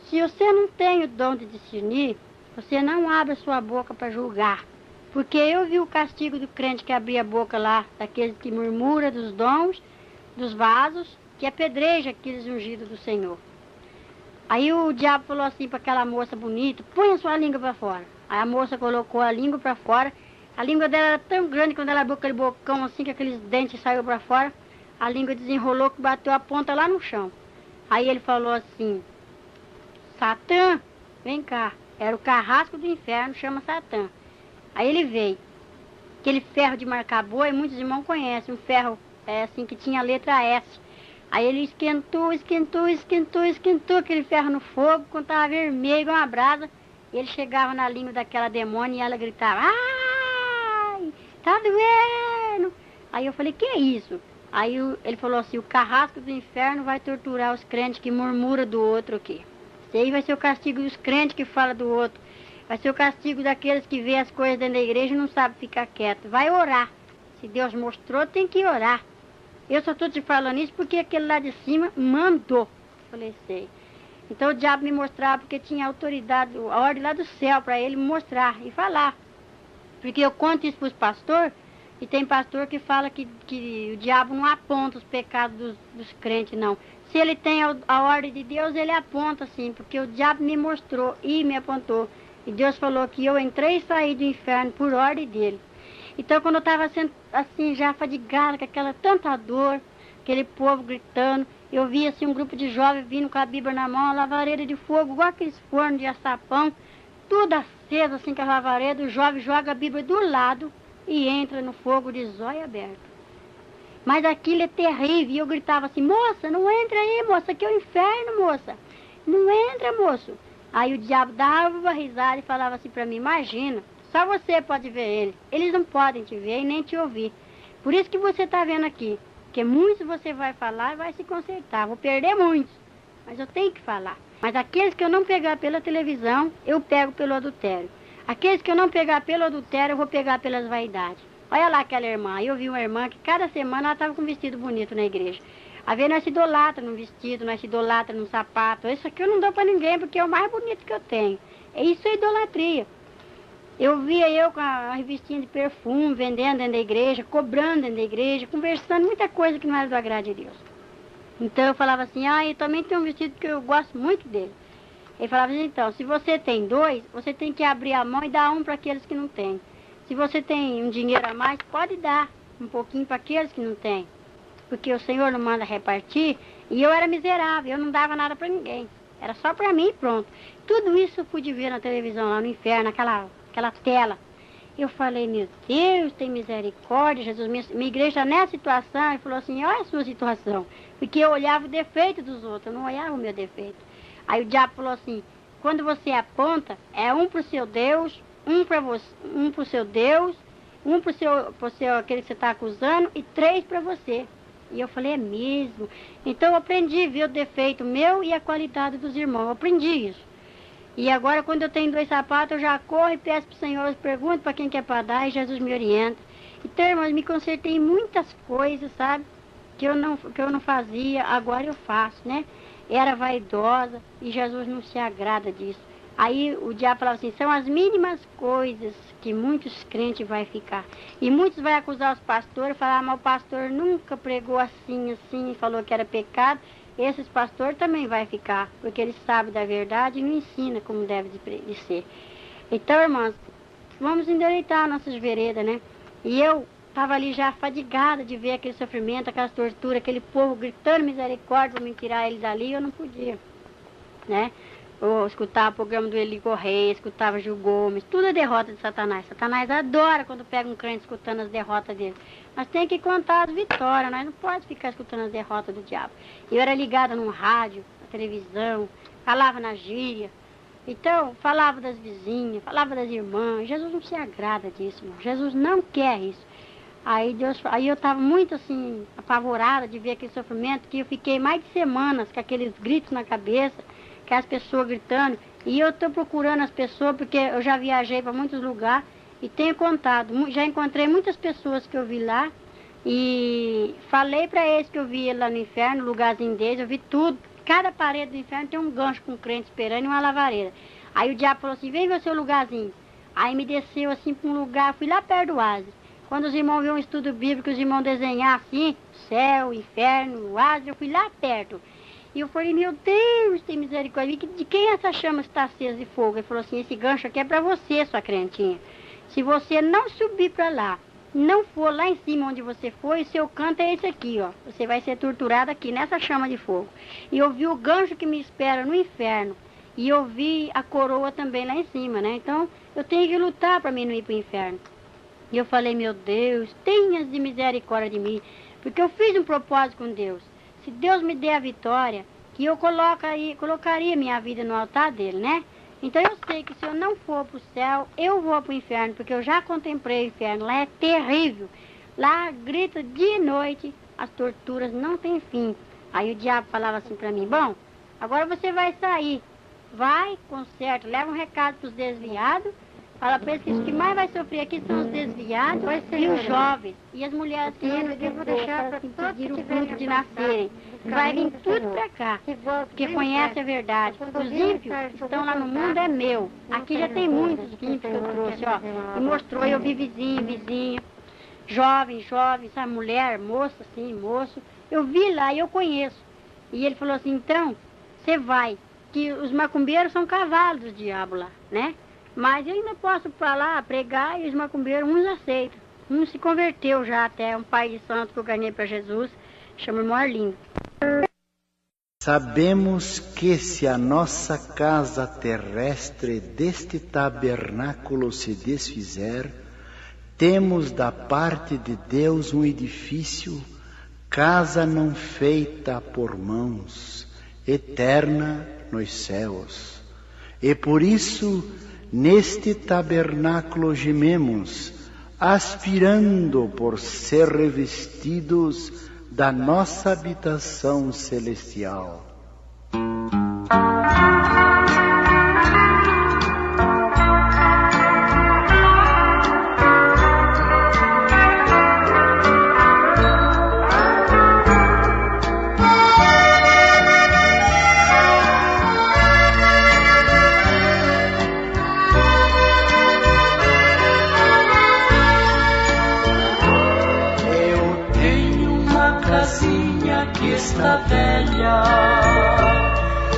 se você não tem o dom de discernir, você não abre a sua boca para julgar. Porque eu vi o castigo do crente que abria a boca lá, daquele que murmura dos dons, dos vasos, que apedreja aqueles ungidos do Senhor. Aí o diabo falou assim para aquela moça bonita, põe a sua língua para fora. Aí a moça colocou a língua para fora. A língua dela era tão grande, quando ela abriu aquele bocão assim, que aqueles dentes saíram para fora, a língua desenrolou que bateu a ponta lá no chão. Aí ele falou assim, Satã, vem cá. Era o carrasco do inferno, chama Satã. Aí ele veio. Aquele ferro de marcar boi, muitos irmãos conhecem, um ferro assim que tinha a letra S. Aí ele esquentou aquele ferro no fogo, quando estava vermelho, igual uma brasa. Ele chegava na língua daquela demônia e ela gritava, ai, tá doendo. Aí eu falei, que é isso? Aí ele falou assim, o carrasco do inferno vai torturar os crentes que murmuram do outro aqui. Esse aí vai ser o castigo dos crentes que falam do outro. Vai ser o castigo daqueles que vê as coisas dentro da igreja e não sabem ficar quieto. Vai orar. Se Deus mostrou, tem que orar. Eu só estou te falando isso porque aquele lá de cima mandou. Falei, sei. Então o diabo me mostrava porque tinha autoridade, a ordem lá do céu para ele me mostrar e falar. Porque eu conto isso para os pastores e tem pastor que fala que o diabo não aponta os pecados dos crentes, não. Se ele tem a ordem de Deus, ele aponta sim, porque o diabo me mostrou e me apontou. E Deus falou que eu entrei e saí do inferno por ordem dele. Então, quando eu estava sendo assim, já fadigada, com aquela tanta dor, aquele povo gritando, eu via assim um grupo de jovens vindo com a Bíblia na mão, a lavareira de fogo, igual aqueles fornos de assar pão, tudo aceso assim com a lavareira, o jovem joga a Bíblia do lado e entra no fogo de zóio aberto. Mas aquilo é terrível, e eu gritava assim, moça, não entra aí, moça, aqui é o inferno, moça. Não entra, moço. Aí o diabo dava uma risada e falava assim para mim, imagina, só você pode ver ele. Eles não podem te ver e nem te ouvir. Por isso que você está vendo aqui. Porque muitos você vai falar e vai se consertar. Vou perder muitos, mas eu tenho que falar. Mas aqueles que eu não pegar pela televisão, eu pego pelo adultério. Aqueles que eu não pegar pelo adultério, eu vou pegar pelas vaidades. Olha lá aquela irmã. Eu vi uma irmã que cada semana ela estava com um vestido bonito na igreja. Às vezes nós se idolatra num vestido, nós se idolatra num sapato. Isso aqui eu não dou para ninguém porque é o mais bonito que eu tenho. Isso é idolatria. Eu via eu com a revistinha de perfume, vendendo dentro da igreja, cobrando dentro da igreja, conversando muita coisa que não era do agrado de Deus. Então eu falava assim, eu também tenho um vestido que eu gosto muito dele. Ele falava assim, então, se você tem dois, você tem que abrir a mão e dar um para aqueles que não têm. Se você tem um dinheiro a mais, pode dar um pouquinho para aqueles que não têm. Porque o Senhor não manda repartir, e eu era miserável, eu não dava nada para ninguém. Era só para mim e pronto. Tudo isso eu pude ver na televisão, lá no inferno, aquela tela. Eu falei, meu Deus, tem misericórdia, Jesus. Minha igreja nessa situação, ele falou assim, olha a sua situação. Porque eu olhava o defeito dos outros, eu não olhava o meu defeito. Aí o diabo falou assim, quando você aponta, é um para o seu Deus, um para você, um para o seu Deus, um para o seu aquele que você está acusando e 3 para você. E eu falei, é mesmo? Então eu aprendi a ver o defeito meu e a qualidade dos irmãos, eu aprendi isso. E agora, quando eu tenho 2 sapatos, eu já corro e peço para o Senhor, pergunto para quem quer para dar e Jesus me orienta. Então, irmãos, me consertei em muitas coisas, sabe? Que eu não fazia, agora eu faço, né? Era vaidosa e Jesus não se agrada disso. Aí o diabo falava assim, são as mínimas coisas que muitos crentes vão ficar. E muitos vão acusar os pastores, falar, mas o pastor nunca pregou assim, falou que era pecado. Esses pastores também vai ficar, porque eles sabem da verdade e não ensinam como deve de ser. Então, irmãos, vamos endireitar nossas veredas, né? E eu estava ali já fadigada de ver aquele sofrimento, aquelas torturas, aquele povo gritando misericórdia para me tirar ele dali, eu não podia, né? Eu escutava o programa do Eli Correia, escutava Gil Gomes, tudo é derrota de Satanás. Satanás adora quando pega um crente escutando as derrotas dele. Nós temos que contar as vitórias, nós não podemos ficar escutando as derrotas do diabo. Eu era ligada no rádio, na televisão, falava na gíria. Então, falava das vizinhas, falava das irmãs. Jesus não se agrada disso, irmão. Jesus não quer isso. Aí eu estava muito assim, apavorada de ver aquele sofrimento, que eu fiquei mais de semanas com aqueles gritos na cabeça, que as pessoas gritando. E eu estou procurando as pessoas, porque eu já viajei para muitos lugares e tenho contado. Já encontrei muitas pessoas que eu vi lá e falei para eles que eu vi lá no inferno, no lugarzinho deles, eu vi tudo. Cada parede do inferno tem um gancho com um crente esperando e uma lavareira. Aí o diabo falou assim, vem ver o seu lugarzinho. Aí me desceu assim para um lugar, fui lá perto do oásis. Quando os irmãos viram um estudo bíblico, os irmãos desenhar assim, céu, inferno, oásis, eu fui lá perto. E eu falei, meu Deus, tem misericórdia. De quem essa chama está acesa de fogo? Ele falou assim, esse gancho aqui é para você, sua crentinha. Se você não subir para lá, não for lá em cima onde você foi, o seu canto é esse aqui, ó. Você vai ser torturado aqui, nessa chama de fogo. E eu vi o gancho que me espera no inferno. E eu vi a coroa também lá em cima, né? Então, eu tenho que lutar para mim não ir para o inferno. E eu falei, meu Deus, tenhas de misericórdia de mim. Porque eu fiz um propósito com Deus. Se Deus me der a vitória, que eu colocaria minha vida no altar dele, né? Então eu sei que se eu não for para o céu, eu vou para o inferno, porque eu já contemplei o inferno. Lá é terrível. Lá grita dia e noite, as torturas não têm fim. Aí o diabo falava assim para mim, bom, agora você vai sair. Vai, conserta, leva um recado para os desviados. Fala para eles que os que mais vai sofrer aqui são os desviados e os jovens. E as mulheres que eu vou deixar para impedir o fruto de nascerem. Vai vir tudo para cá, porque conhece a verdade. Os ímpios que estão lá no mundo é meu. Aqui já tem muitos ímpios que eu trouxe, ó. E mostrou, eu vi vizinha, jovem, sabe, mulher, moça, assim, moço. Eu vi lá e eu conheço. E ele falou assim, então, você vai, que os macumbeiros são cavalos do diabo lá, né? Mas eu ainda posso para lá pregar e os macumbeiros, uns aceitam. Um se converteu já até, um pai de santo que eu ganhei para Jesus, chama irmão Arlindo. Sabemos que se a nossa casa terrestre deste tabernáculo se desfizer, temos da parte de Deus um edifício, casa não feita por mãos, eterna nos céus. E por isso, neste tabernáculo gememos, aspirando por ser revestidos da nossa habitação celestial.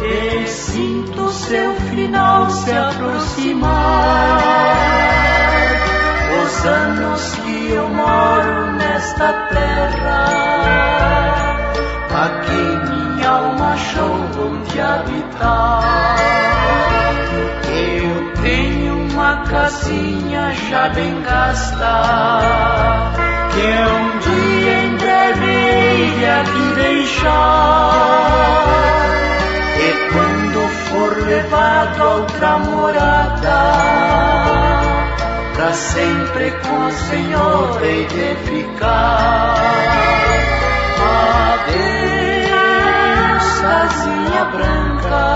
E sinto seu final se aproximar. Os anos que eu moro nesta terra, aqui minha alma achou onde habitar. Eu tenho uma casinha já bem gasta, que um dia em breve hei aqui deixar. E quando for levado a outra morada, pra sempre com o Senhor hei de ficar. Adeus, casinha branca,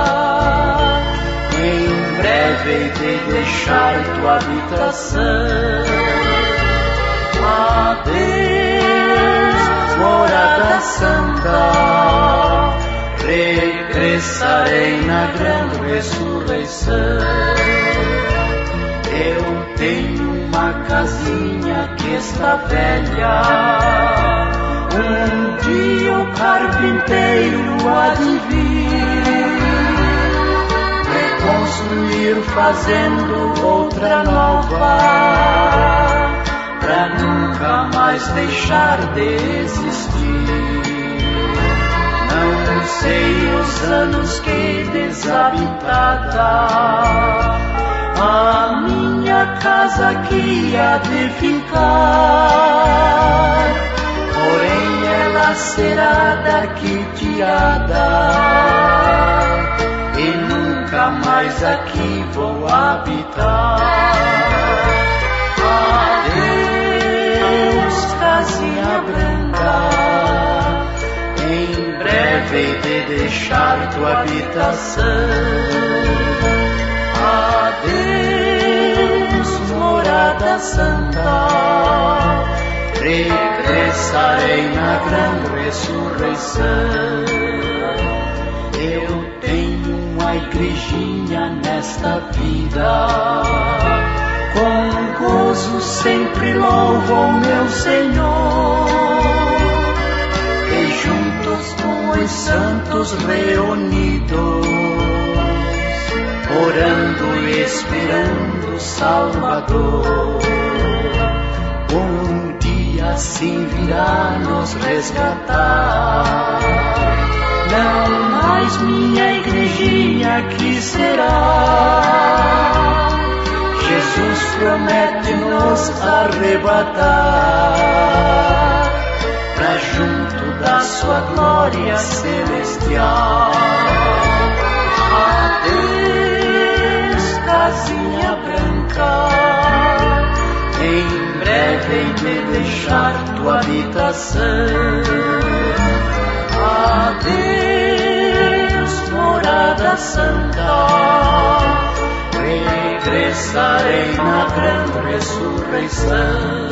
em breve hei de deixar tua habitação. Adeus, morada santa, regressarei na grande ressurreição. Eu tenho uma casinha que está velha, um dia o carpinteiro há de vir reconstruir fazendo outra nova, pra nunca mais deixar de existir. Não sei os anos que desabitada a minha casa aqui há de ficar, porém ela será daqui tirada e nunca mais aqui vou habitar. Adeus, casinha branca, em breve hei de deixar tua habitação. Adeus, morada santa, regressarei na grande ressurreição. Eu tenho uma igrejinha nesta vida, com gozo sempre louvo o meu Senhor, e juntos com os santos reunidos, orando e esperando o Salvador, um dia assim virá nos resgatar. Não mais minha igrejinha aqui será, Jesus promete nos arrebatar pra junto da sua glória celestial. Adeus, casinha branca, em breve hei de deixar tua habitação. Adeus, morada santa, regressarei na grande ressurreição.